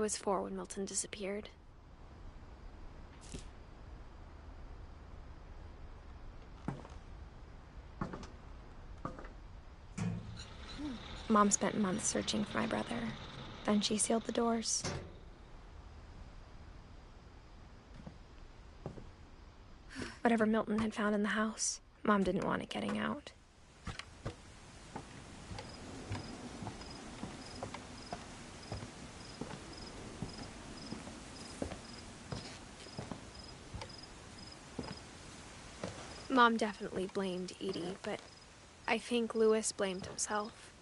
A: was 4 when Milton disappeared. Mom spent months searching for my brother. Then she sealed the doors. Whatever Milton had found in the house, Mom didn't want it getting out. Mom definitely blamed Edie, but I think Louis blamed himself.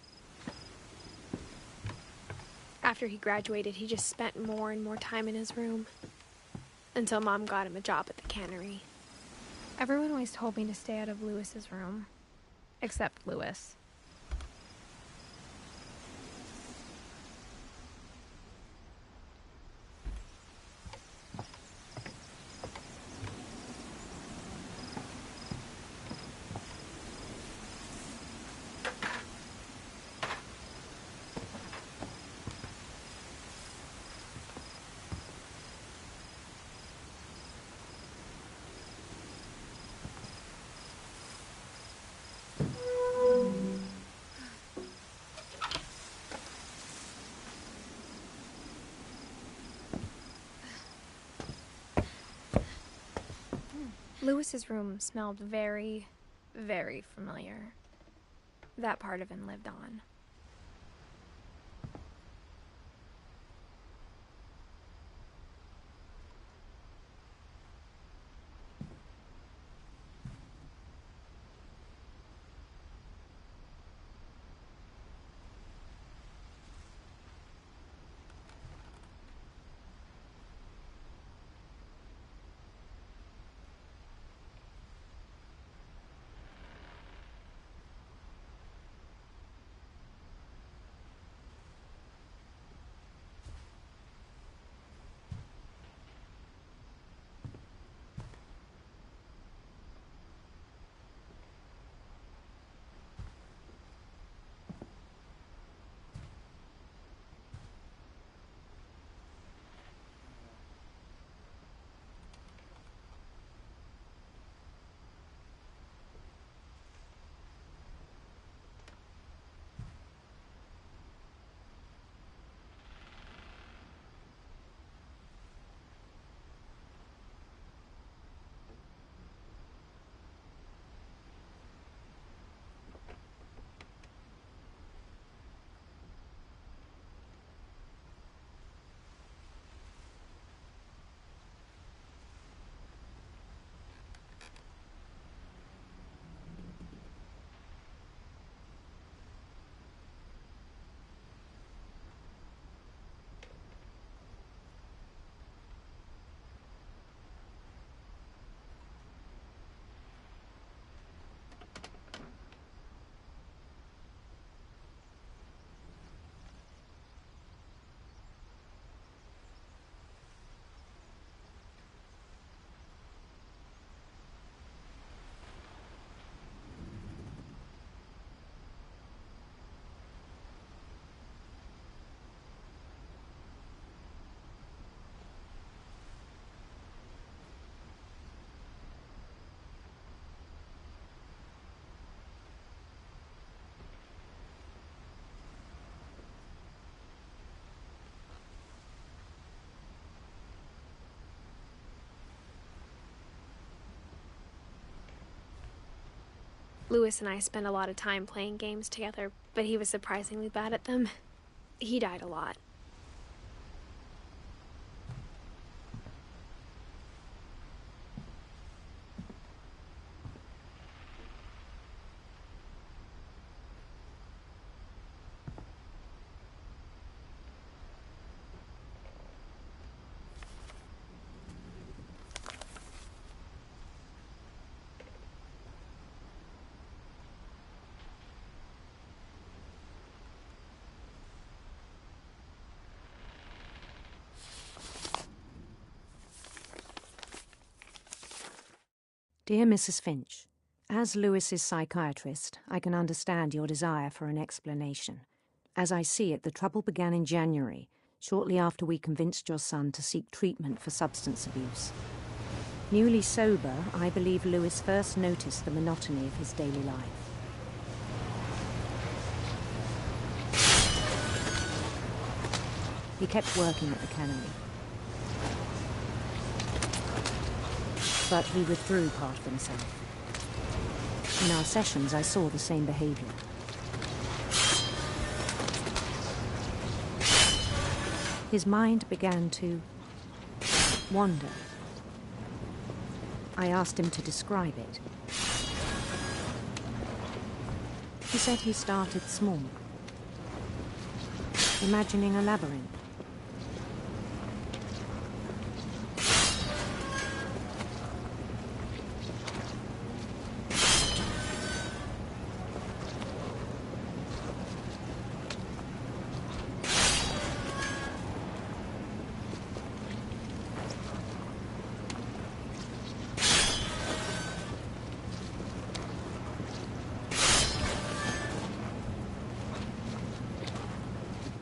A: After he graduated, he just spent more and more time in his room, until Mom got him a job at the cannery. Everyone always told me to stay out of Louis's room, except Louis. Louis's room smelled very, very familiar. That part of him lived on. Louis and I spent a lot of time playing games together, but he was surprisingly bad at them. He died a lot.
N: Dear Mrs. Finch, as Lewis's psychiatrist, I can understand your desire for an explanation. As I see it, the trouble began in January, shortly after we convinced your son to seek treatment for substance abuse. Newly sober, I believe Lewis first noticed the monotony of his daily life. He kept working at the cannery, but he withdrew part of himself. In our sessions, I saw the same behavior. His mind began to wander. I asked him to describe it. He said he started small, imagining a labyrinth.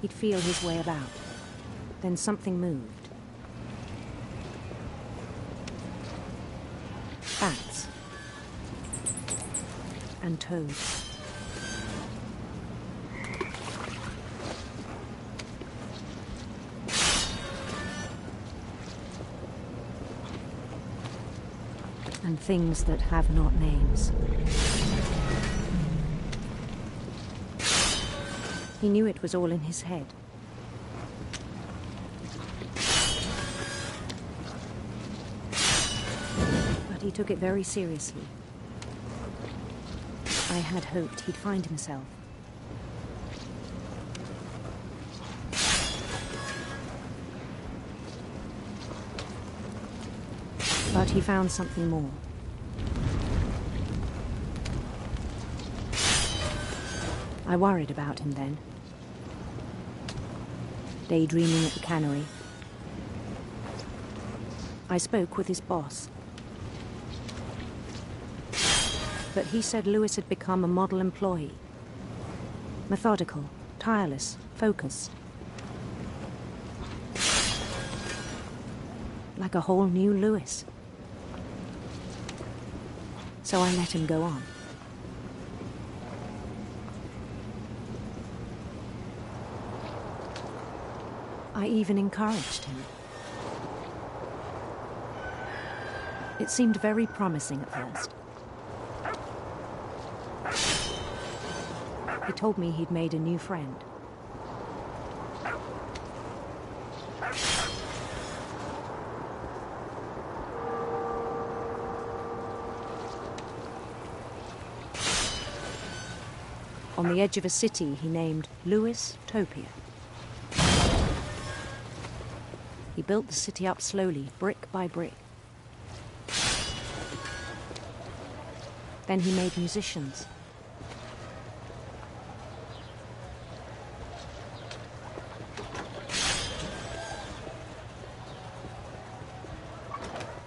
N: He'd feel his way about. Then something moved. Bats. And toads. And things that have not names. He knew it was all in his head. But he took it very seriously. I had hoped he'd find himself. But he found something more. I worried about him then. Daydreaming at the cannery. I spoke with his boss. But he said Lewis had become a model employee. Methodical, tireless, focused. Like a whole new Lewis. So I let him go on. I even encouraged him. It seemed very promising at first. He told me he'd made a new friend. On the edge of a city he named Lewis-topia. He built the city up slowly, brick by brick. Then he made musicians.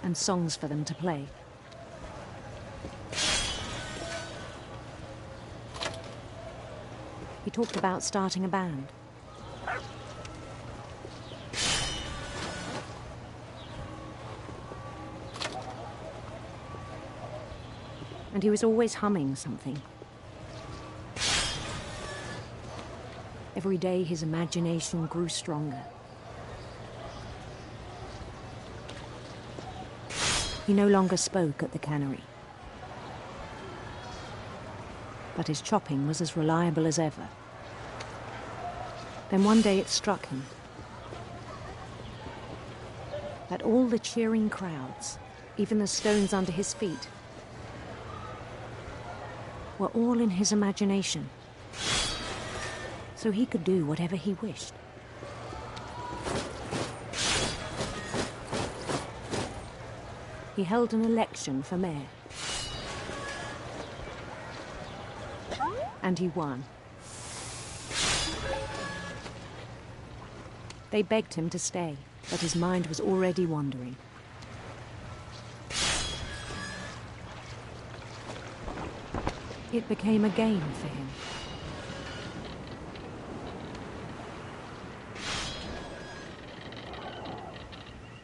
N: And songs for them to play. He talked about starting a band. And he was always humming something. Every day his imagination grew stronger. He no longer spoke at the cannery. But his chopping was as reliable as ever. Then one day it struck him that all the cheering crowds, even the stones under his feet, were all in his imagination, so he could do whatever he wished. He held an election for mayor. And he won. They begged him to stay, but his mind was already wandering. It became a game for him.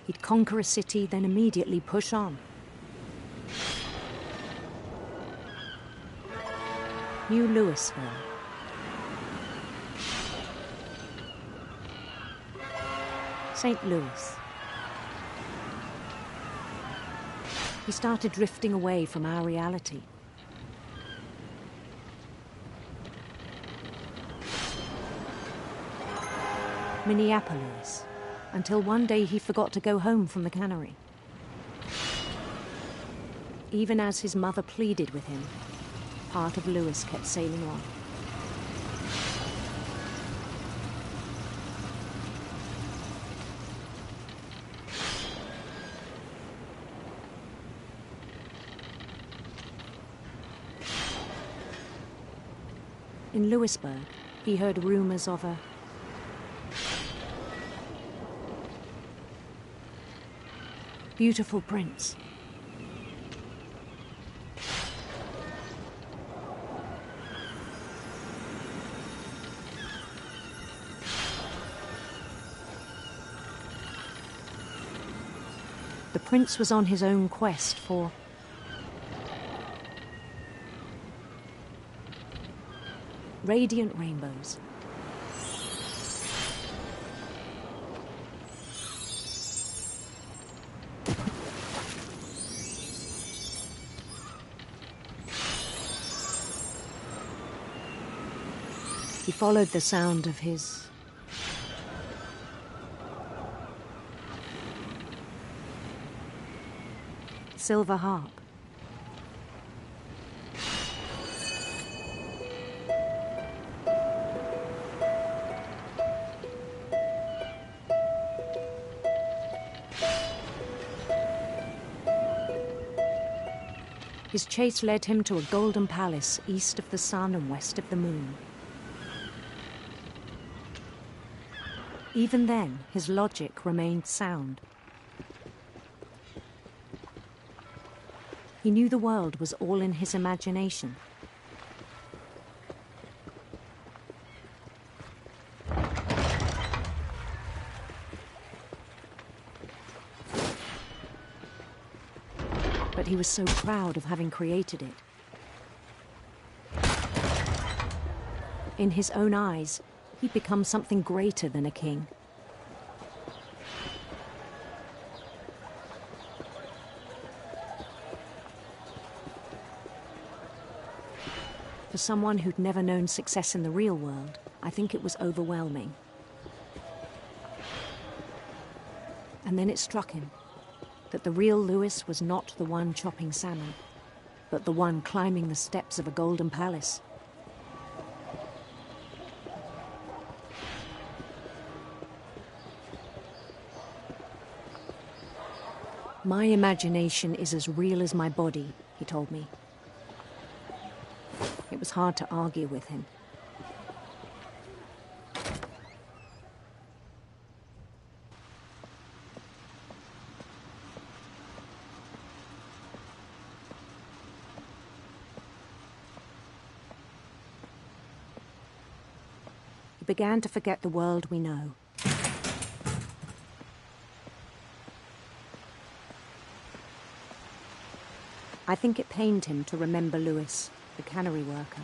N: He'd conquer a city, then immediately push on. New Louisville. St. Louis. He started drifting away from our reality. Minneapolis, until one day he forgot to go home from the cannery. Even as his mother pleaded with him, part of Louis kept sailing on. In Louisburg, he heard rumors of a beautiful prince. The prince was on his own quest for radiant rainbows. He followed the sound of his silver harp. His chase led him to a golden palace east of the sun and west of the moon. Even then, his logic remained sound. He knew the world was all in his imagination. But he was so proud of having created it. In his own eyes, he'd become something greater than a king. For someone who'd never known success in the real world, I think it was overwhelming. And then it struck him that the real Louis was not the one chopping salmon, but the one climbing the steps of a golden palace. My imagination is as real as my body, he told me. It was hard to argue with him. He began to forget the world we know. I think it pained him to remember Louis, the cannery worker.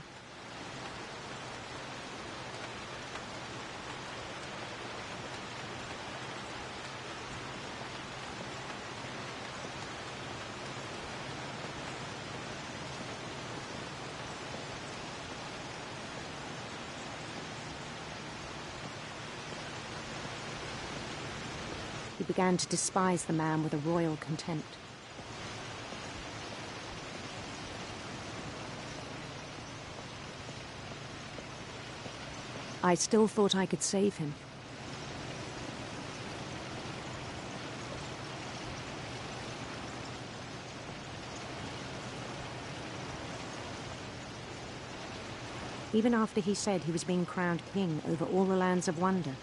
N: He began to despise the man with a royal contempt. I still thought I could save him. Even after he said he was being crowned king over all the lands of wonder.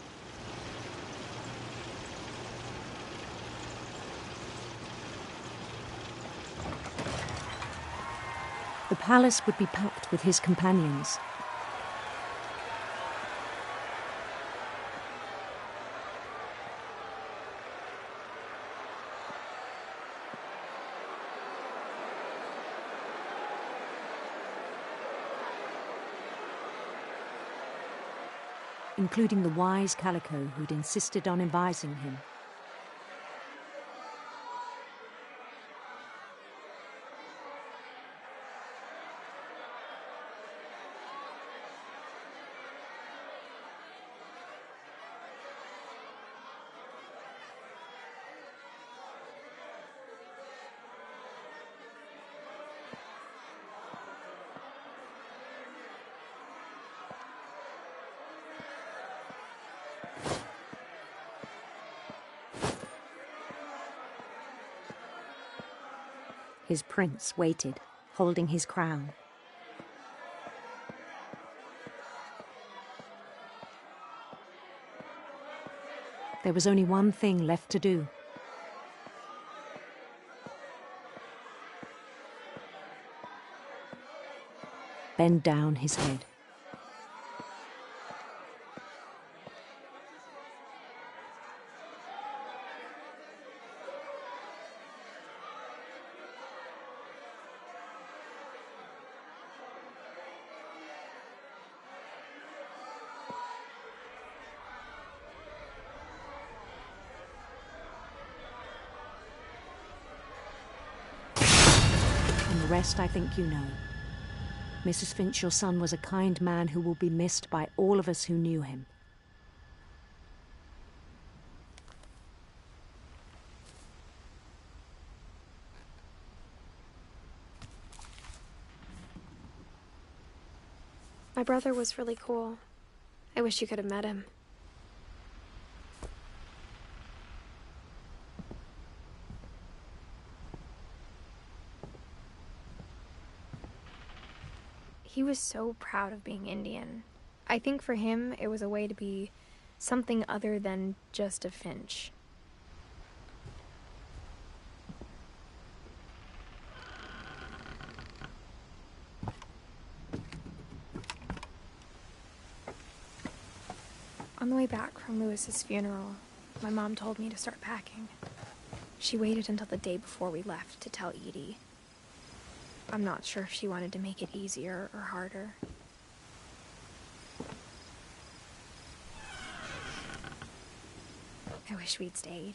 N: The palace would be packed with his companions. including the wise Calico who'd insisted on advising him. His prince waited, holding his crown. There was only one thing left to do. Bend down his head. And the rest I think you know. Mrs. Finch, your son was a kind man who will be missed by all of us who knew him.
A: My brother was really cool. I wish you could have met him. He was so proud of being Indian. I think for him, it was a way to be something other than just a Finch. On the way back from Lewis's funeral, my mom told me to start packing. She waited until the day before we left to tell Edie. I'm not sure if she wanted to make it easier or harder. I wish we'd stayed.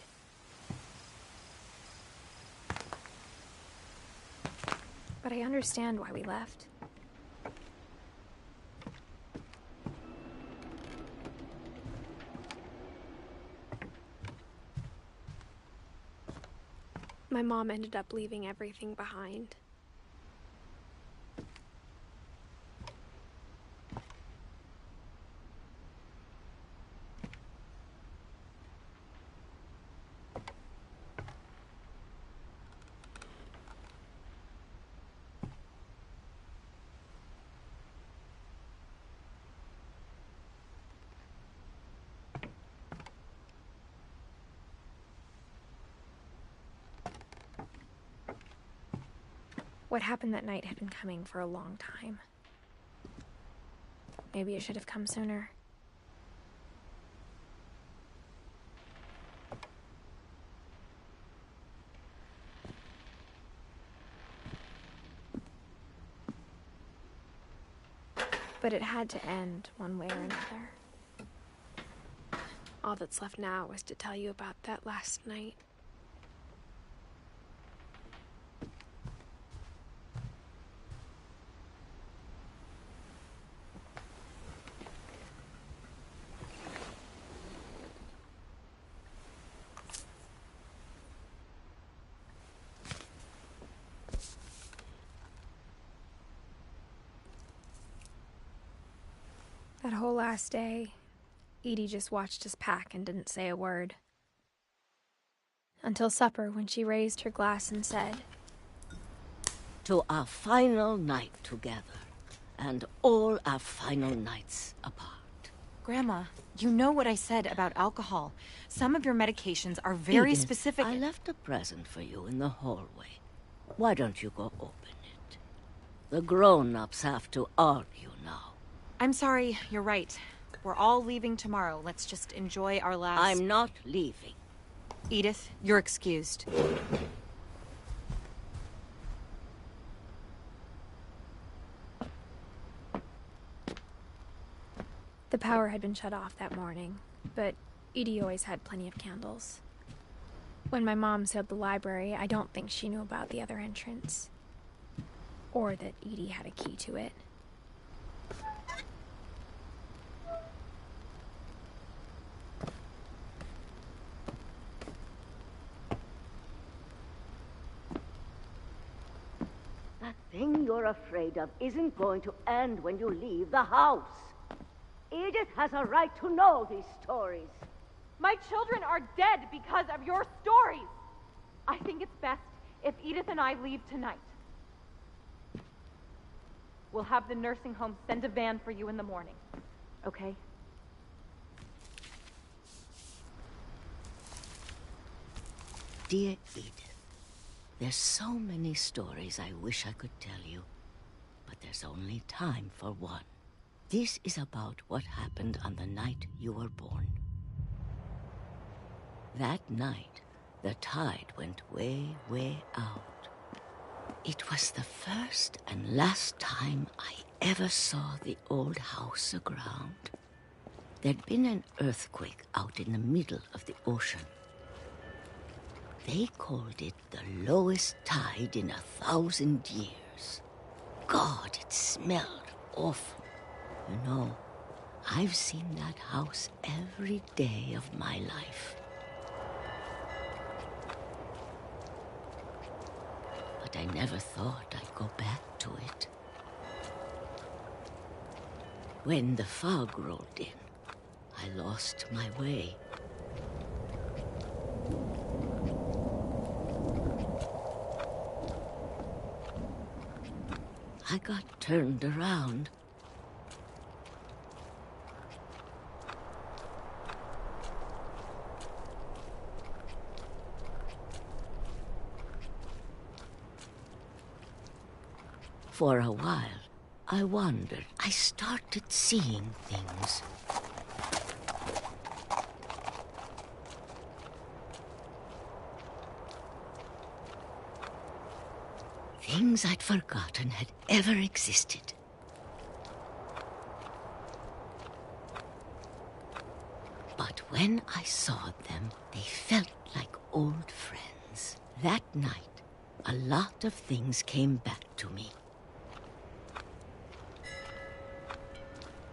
A: But I understand why we left. My mom ended up leaving everything behind. What happened that night had been coming for a long time. Maybe it should have come sooner. But it had to end one way or another. All that's left now is to tell you about that last night. That whole last day, Edie just watched us pack and didn't say a word. Until supper, when she raised her glass and said,
O: "To our final night together, and all our final nights apart."
P: Grandma, you know what I said about alcohol. Some of your medications are very
O: Edith,
P: specific.
O: I left a present for you in the hallway. Why don't you go open it? The grown-ups have to argue now.
P: I'm sorry, you're right. We're all leaving tomorrow. Let's just enjoy our last...
O: I'm not leaving.
P: Edith, you're excused.
A: The power had been shut off that morning, but Edie always had plenty of candles. When my mom sealed the library, I don't think she knew about the other entrance. Or that Edie had a key to it.
O: That thing you're afraid of isn't going to end when you leave the house. Edith has a right to know these stories.
K: My children are dead because of your stories. I think it's best if Edith and I leave tonight. We'll have the nursing home send a van for you in the morning, okay?
O: Dear Edith, there's so many stories I wish I could tell you, but there's only time for one. This is about what happened on the night you were born. That night, the tide went way, way out. It was the first and last time I ever saw the old house aground. There'd been an earthquake out in the middle of the ocean. They called it the lowest tide in 1,000 years. God, it smelled awful. You know, I've seen that house every day of my life. But I never thought I'd go back to it. When the fog rolled in, I lost my way. I got turned around. For a while, I wondered. I started seeing things. Things I'd forgotten had ever existed. But when I saw them, they felt like old friends. That night, a lot of things came back to me.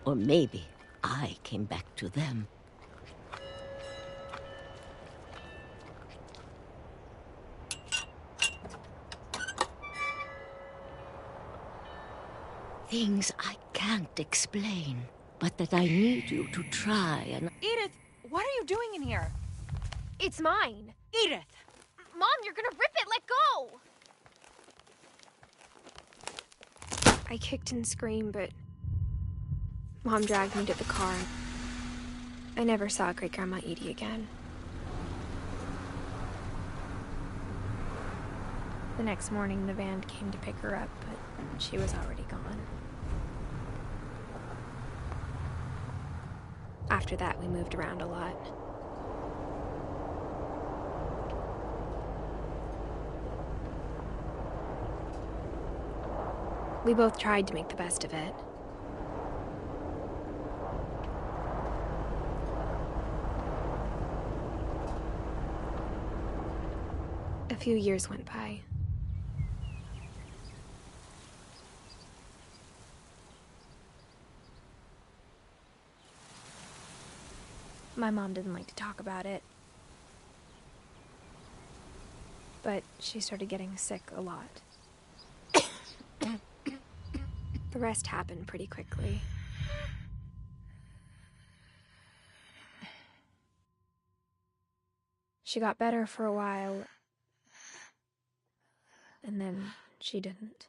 O: Or maybe I came back to them. Things I can't explain, but that I need you to try and...
P: Edith, what are you doing in here?
A: It's mine.
P: Edith!
A: Mom, you're gonna rip it! Let go! I kicked and screamed, but Mom dragged me to the car. I never saw Great-Grandma Edie again. The next morning, the van came to pick her up, but she was already gone. After that, we moved around a lot. We both tried to make the best of it. A few years went by. My mom didn't like to talk about it. But she started getting sick a lot. The rest happened pretty quickly. She got better for a while, and then she didn't.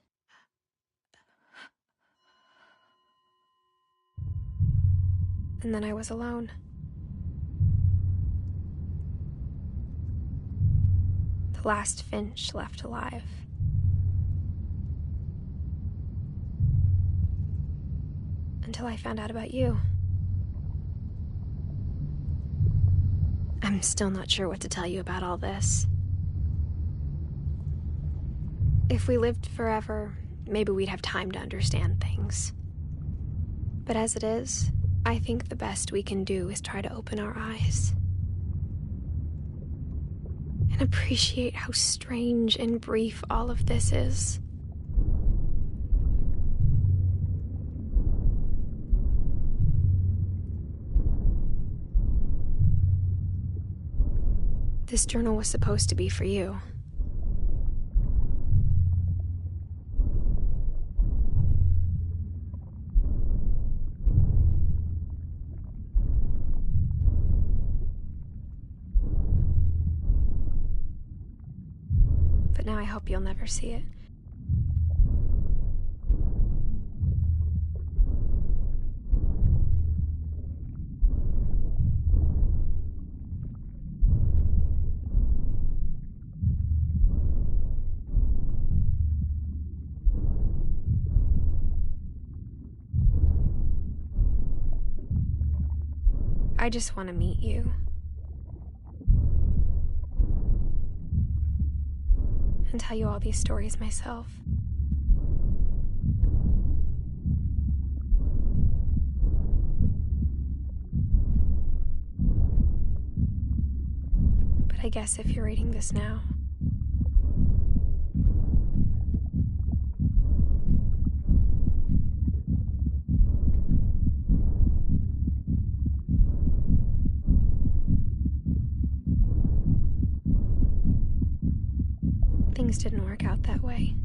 A: And then I was alone. The last Finch left alive. Until I found out about you. I'm still not sure what to tell you about all this. If we lived forever, maybe we'd have time to understand things. But as it is, I think the best we can do is try to open our eyes and appreciate how strange and brief all of this is. This journal was supposed to be for you. But now I hope you'll never see it. I just want to meet you. And tell you all these stories myself. But I guess if you're reading this now, things didn't work out that way.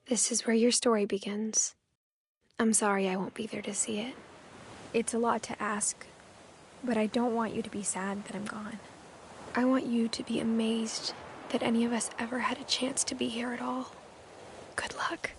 A: This is where your story begins. I'm sorry I won't be there to see it. It's a lot to ask, but I don't want you to be sad that I'm gone. I want you to be amazed that any of us ever had a chance to be here at all. Good luck.